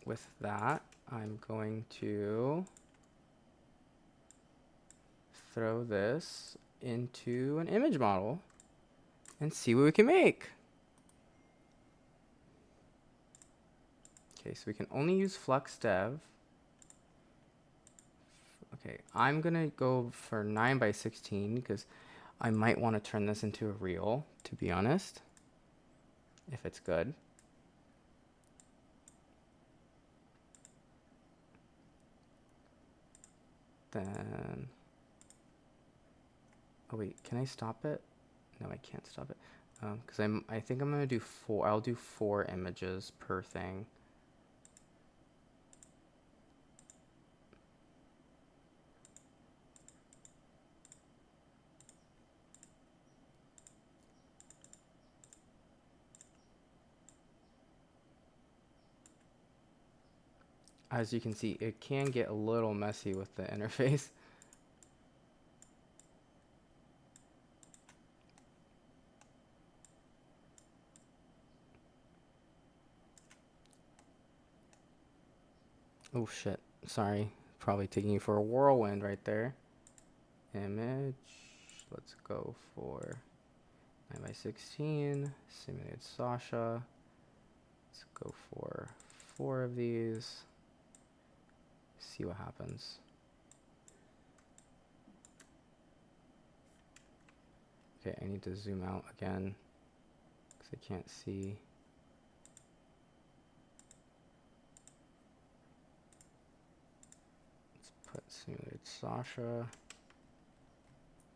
with that, I'm going to throw this into an image model and see what we can make. Okay, so we can only use Flux Dev. Okay, I'm gonna go for 9x16 because I might want to turn this into a reel, to be honest, if it's good. Then, oh wait, can I stop it? No, I can't stop it. Because I think I'm gonna do 4. I'll do 4 images per thing. as you can see, it can get a little messy with the interface. Oh shit, sorry. Probably taking you for a whirlwind right there. Image, let's go for 9 by 16, simulated Sasha. Let's go for 4 of these. See what happens. Okay, I need to zoom out again because I can't see. Let's put simulated Sasha.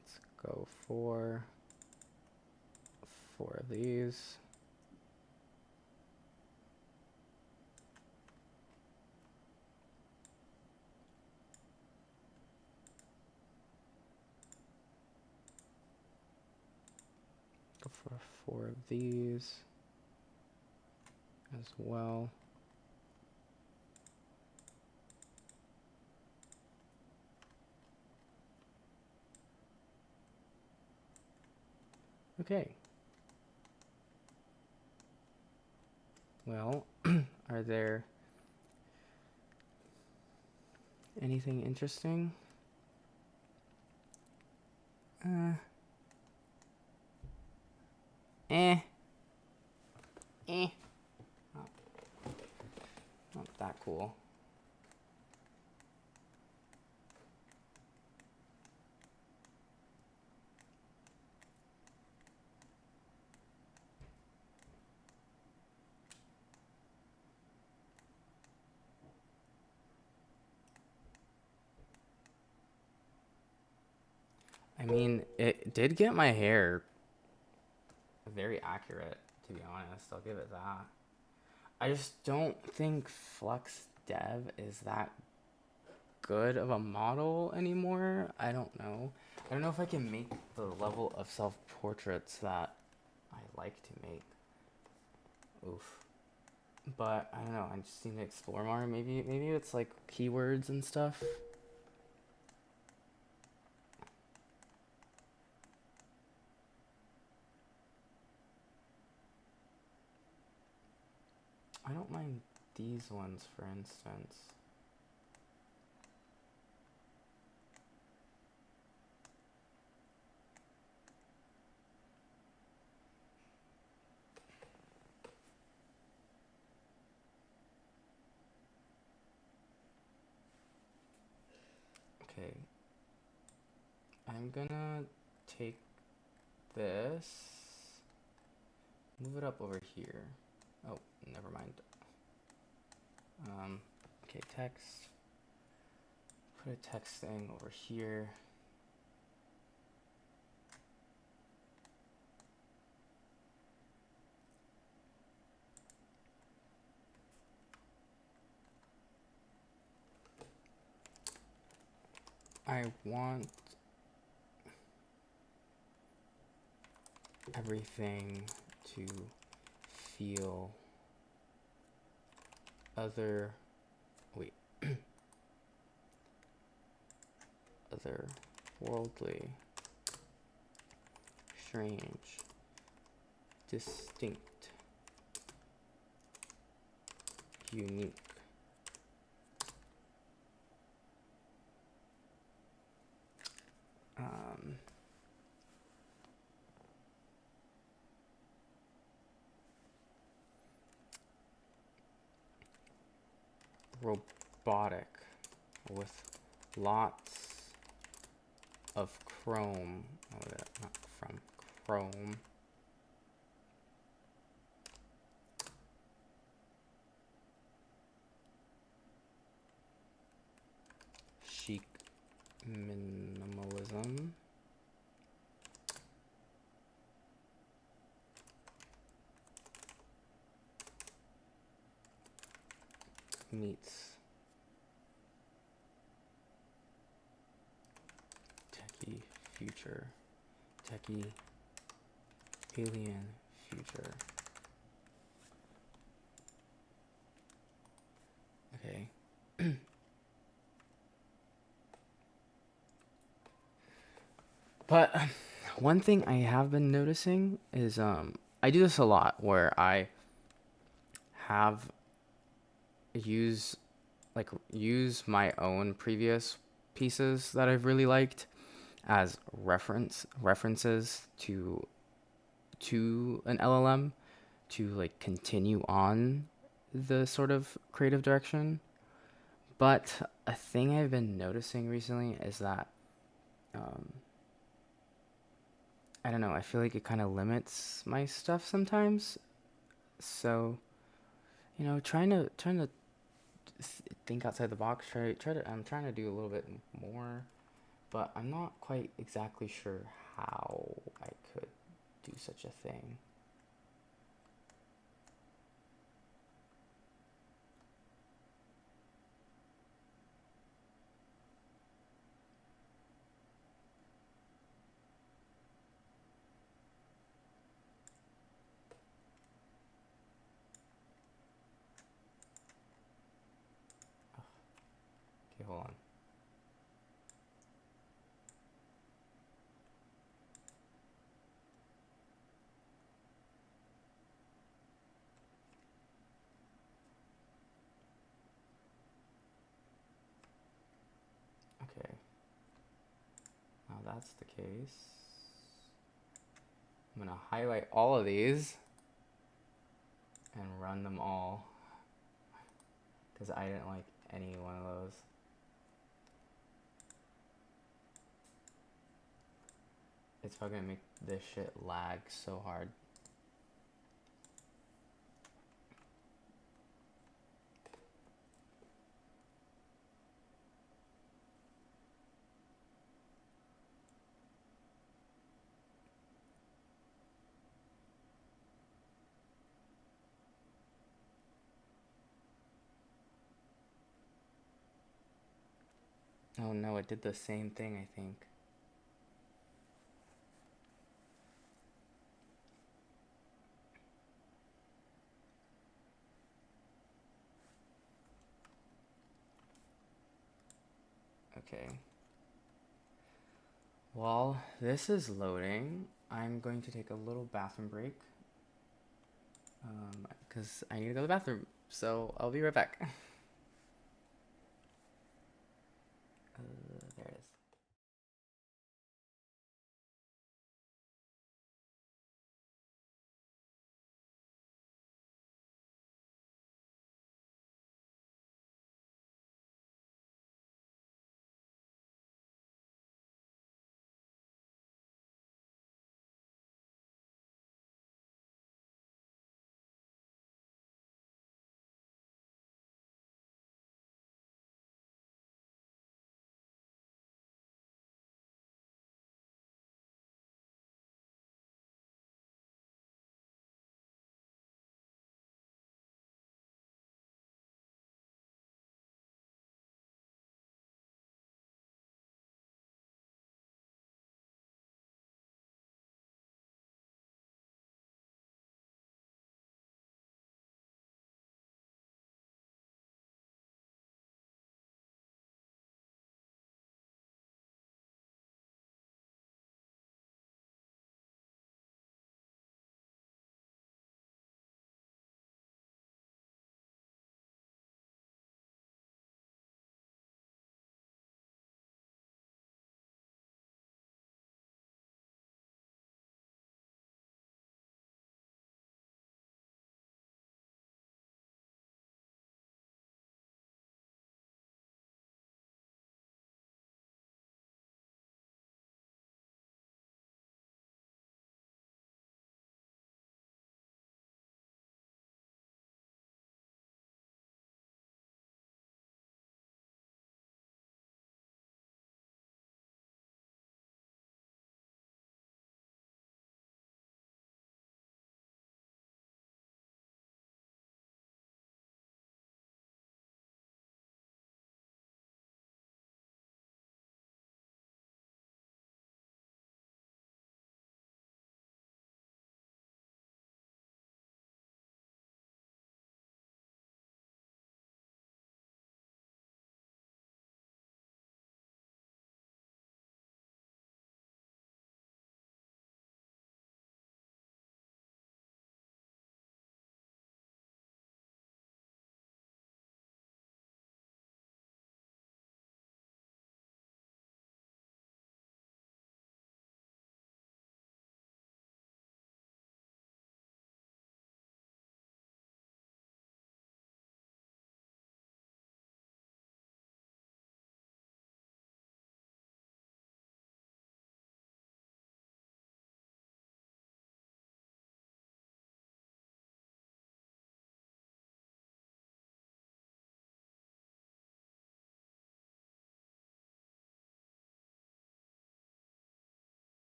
Let's go for 4 of these. Go for 4 of these as well. Okay. Well, are there anything interesting? Eh. Not that cool. I mean, it did get my hair very accurate, to be honest. I'll give it that. I just don't think Flux Dev is that good of a model anymore. I don't know. I don't know if I can make the level of self-portraits that I like to make. Oof. But I don't know. I just need to explore more. Maybe it's like keywords and stuff. I don't mind these ones, for instance. Okay. I'm gonna take this, move it up over here. Oh, never mind. Okay, text. Put a text thing over here. I want everything to feel otherworldly, strange, distinct, unique. Robotic with lots of chrome. Oh, not from chrome. Chic minimalism. Meets techie future. Techie alien future. Okay. But one thing I have been noticing is I do this a lot where I have use use my own previous pieces that I've really liked as references to an LLM to like continue on the sort of creative direction. But a thing I've been noticing recently is that um, I don't know. I feel like it kind of limits my stuff sometimes. So trying to think outside the box. Try to. I'm trying to do a little bit more, but I'm not quite exactly sure how I could do such a thing. Okay, hold on. Okay, now that's the case. I'm gonna highlight all of these and run them all because I didn't like any one of those. It's probably gonna make this shit lag so hard. Oh no, it did the same thing, I think. Okay. While this is loading, I'm going to take a little bathroom break because I need to go to the bathroom. So I'll be right back. There it is.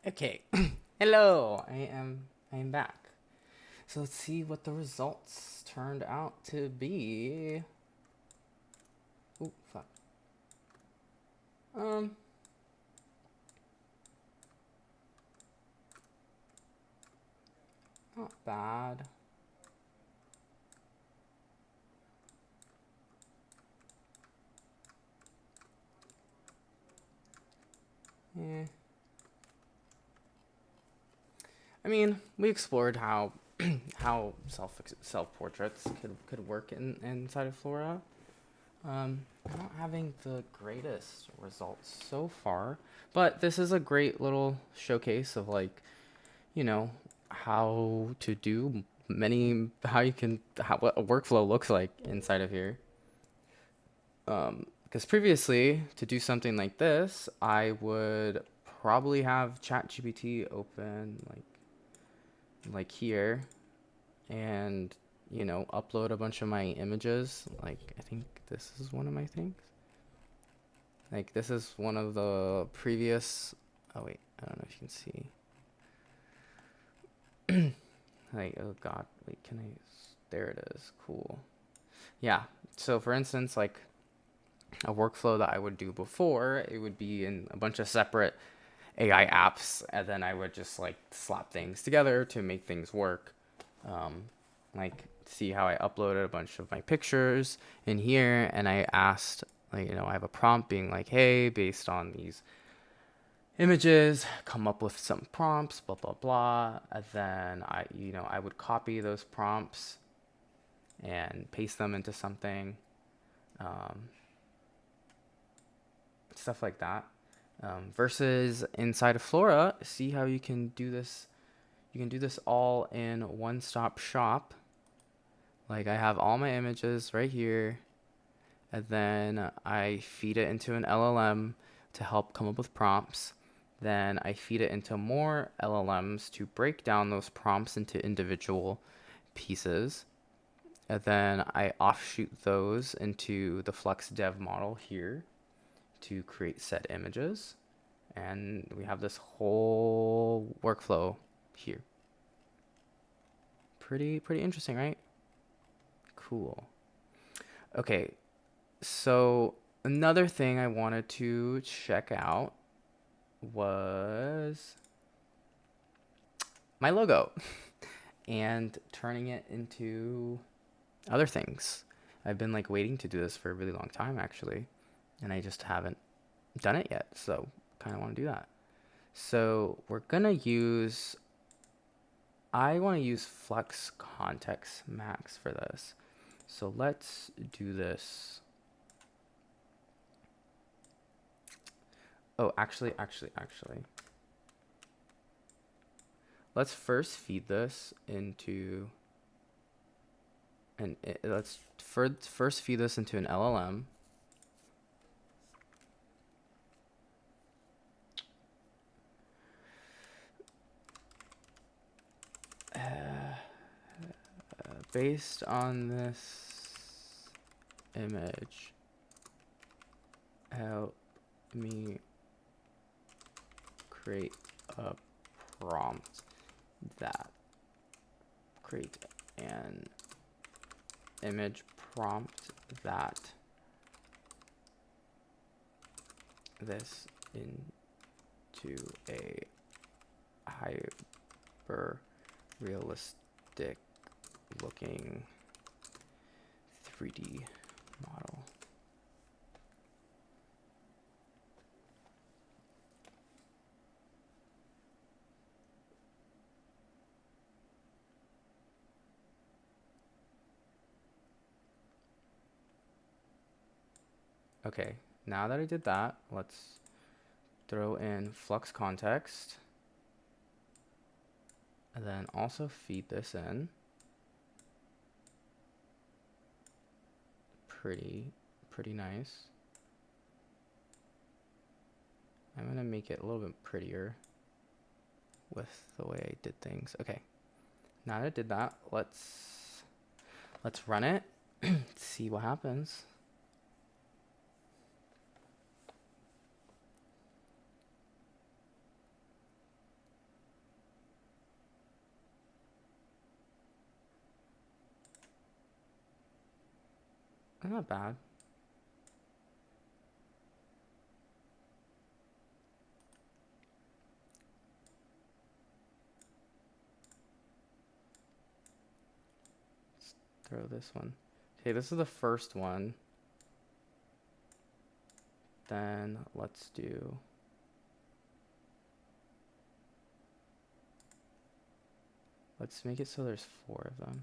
Okay. Hello. I am back. So let's see what the results turned out to be. Oh fuck. Um. Not bad. Eh. I mean, we explored how how self portraits could work inside of Flora. I'm not having the greatest results so far, but this is a great little showcase of like, you know, how to do how you can, what a workflow looks like inside of here. Because previously, to do something like this, I would probably have ChatGPT open like here, and upload a bunch of my images. Like I think this is one of my things. Like this is one of the previous. Oh wait, I don't know if you can see. Like, oh god, wait, can I? There it is. Cool. Yeah. So for instance, like a workflow that I would do before, it would be in a bunch of separate AI apps, and then I would just like slap things together to make things work. Like, see how I uploaded a bunch of my pictures in here, and I asked, like, I have a prompt being like, hey, based on these images, come up with some prompts, blah blah blah. And then I would copy those prompts and paste them into something, um, stuff like that. Versus inside of Flora, see how you can do this. You can do this all in one-stop shop. Like I have all my images right here, and then I feed it into an LLM to help come up with prompts. Then I feed it into more LLMs to break down those prompts into individual pieces. And then I offshoot those into the Flux Dev model here to create set images. And we have this whole workflow here. Pretty interesting, right? Cool. Okay, so another thing I wanted to check out was my logo and turning it into other things. I've been like waiting to do this for a really long time actually, and I just haven't done it yet. So kind of want to do that. So we're gonna use. I want to use Flux Context Max for this. So let's do this. Oh, actually. Let's first feed this into let's first feed this into an LLM. Based on this image, help me create a prompt that create an image prompt that this into a hyper realistic looking 3D model. Okay, now that I did that, let's throw in Flux Context and then also feed this in. Pretty nice. I'm gonna make it a little bit prettier with the way I did things. Okay, now that I did that, let's run it, see what happens. Not bad. Let's throw this one. Okay, this is the first one. Then let's do... Let's make it so there's 4 of them.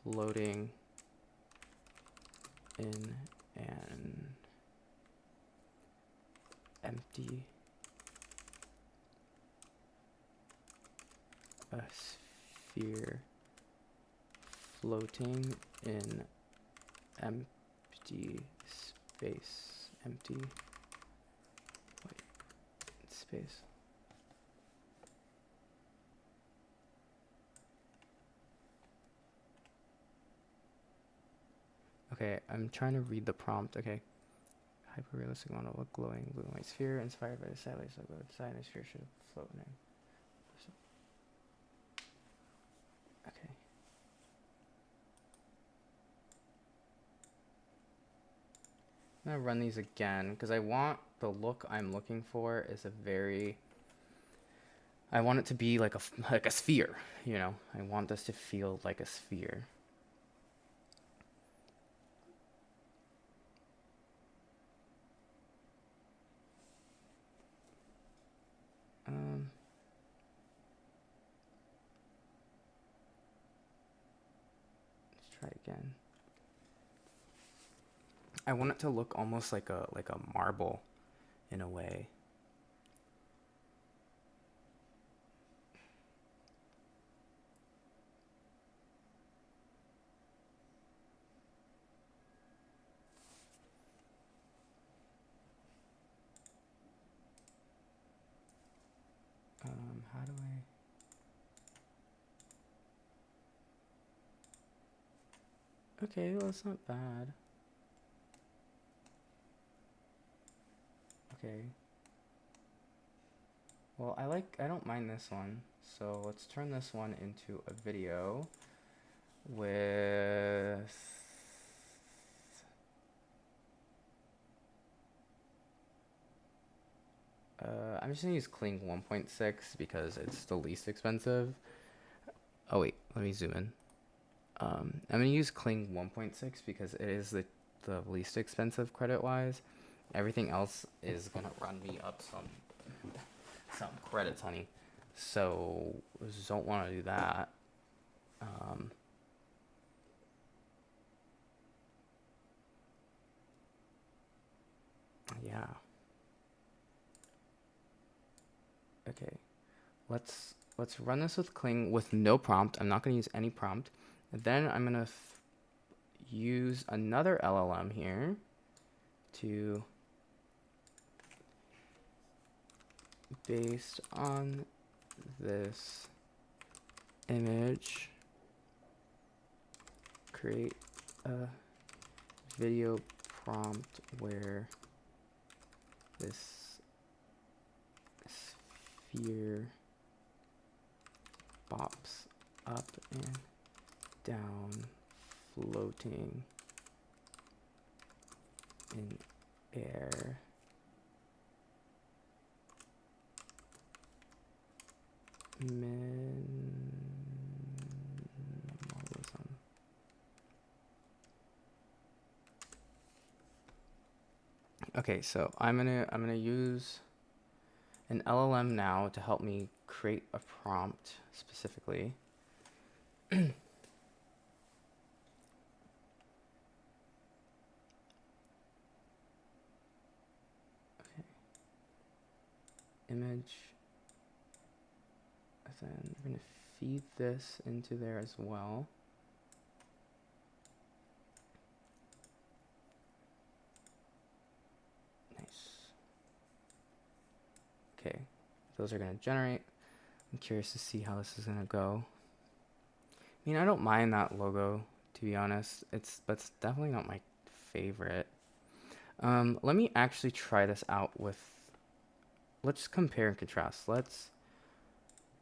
Floating in an empty sphere, floating in empty space, empty white space. Okay, I'm trying to read the prompt. Okay. Hyper-realistic model of a glowing blue and white sphere inspired by the satellites of the design. The sphere should float in. Okay. I'm gonna run these again because I want the look I'm looking for is a very... I want it to be like a sphere, you know? I want this to feel like a sphere. Let's try again. I want it to look almost like a marble in a way. How do I... Okay, well, it's not bad. Okay. Well, I don't mind this one. So let's turn this one into a video with... I'm just gonna use Kling 1.6 because it's the least expensive. Oh wait, let me zoom in. I'm gonna use Kling 1.6 because it is the least expensive credit-wise. Everything else is gonna run me up some credits, honey. So just don't want to do that. Yeah. Okay. Let's run this with Kling with no prompt. I'm not gonna use any prompt. And then I'm gonna use another LLM here to, based on this image, create a video prompt where this sphere bops up and down, floating in air. Minimalism. Okay, so I'm gonna use an LLM now to help me create a prompt specifically. Okay. Image. Then we're gonna feed this into there as well. Nice. Okay, those are gonna generate. I'm curious to see how this is gonna go. I mean, I don't mind that logo, to be honest. That's definitely not my favorite. Let me actually try this out with, let's compare and contrast. Let's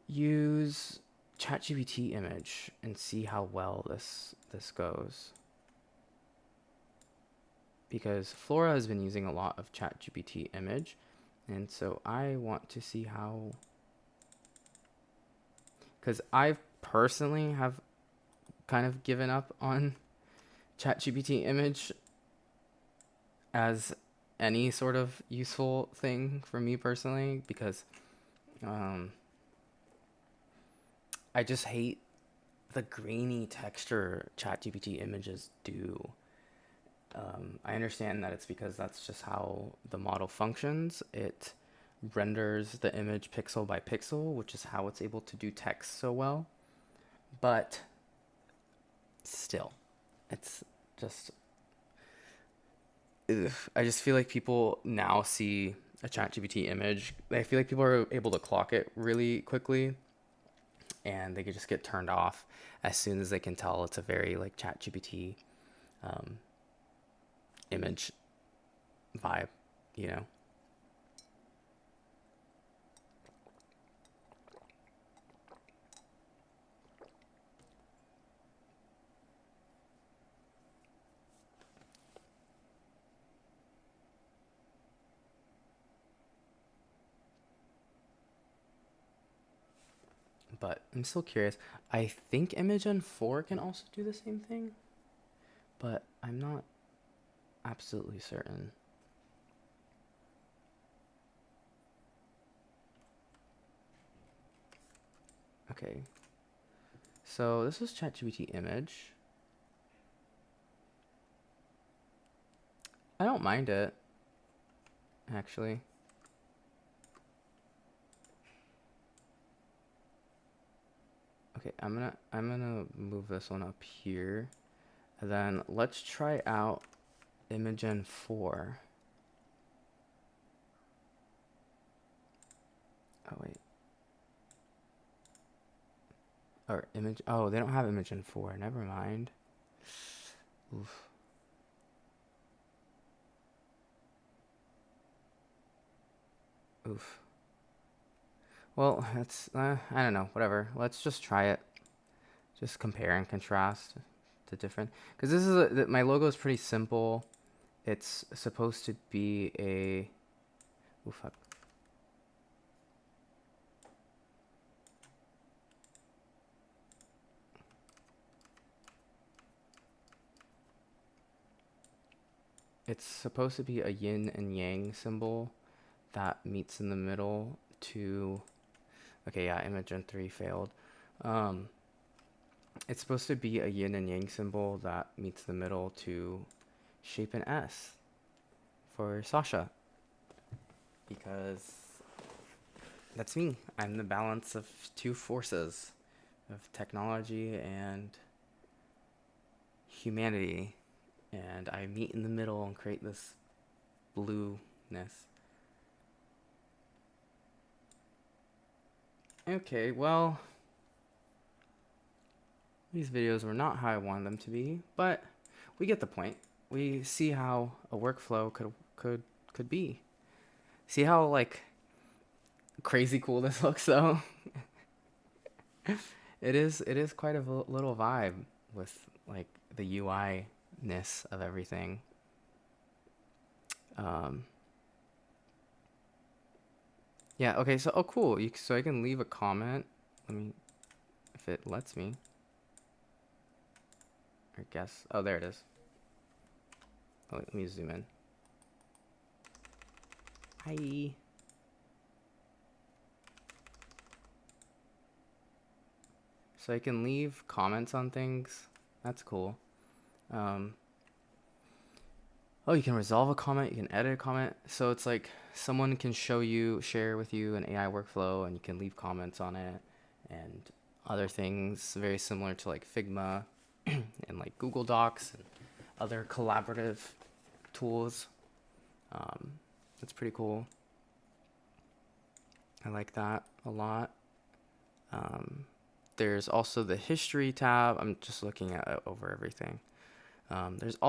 use ChatGPT image and see how well this goes. Because Flora has been using a lot of ChatGPT image, and so I want to see how, because I personally have kind of given up on ChatGPT image as any sort of useful thing for me personally, because I just hate the grainy texture ChatGPT images do. I understand that it's because that's just how the model functions. It renders the image pixel by pixel, which is how it's able to do text so well. But still, it's just, ugh. I just feel like people now see a ChatGPT image. I feel like people are able to clock it really quickly, and they could just get turned off as soon as they can tell it's a very like ChatGPT image vibe, you know. But I'm still curious. I think Imagen 4 can also do the same thing, but I'm not absolutely certain. Okay. So this is ChatGPT image. I don't mind it, actually. Okay, I'm gonna move this one up here. And then let's try out Imagen 4. Oh wait. Or image, oh, they don't have Imagen 4. Never mind. Oof. Oof. Well, that's, I don't know, whatever. Let's just try it. Just compare and contrast the different, because this is my logo is pretty simple. It's supposed to be a, oof, fuck. It's supposed to be a yin and yang symbol that meets in the middle to, okay, yeah, Imagen 3 failed. It's supposed to be a yin and yang symbol that meets the middle to shape an S for Sasha, because that's me. I'm the balance of two forces, of technology and humanity, and I meet in the middle and create this blueness. Okay, well, these videos were not how I wanted them to be, but we get the point. We see how a workflow could be. See how like crazy cool this looks though. It is quite a little vibe with like the UI ness of everything. Um, yeah. Okay. So cool. So I can leave a comment. Let me, if it lets me. I guess. Oh, there it is. Oh, let me zoom in. Hi. So I can leave comments on things. That's cool. Oh, you can resolve a comment, you can edit a comment. So it's like someone can share with you an AI workflow, and you can leave comments on it and other things very similar to like Figma and like Google Docs and other collaborative tools. That's pretty cool. I like that a lot. There's also the history tab. I'm just looking at over everything. There's also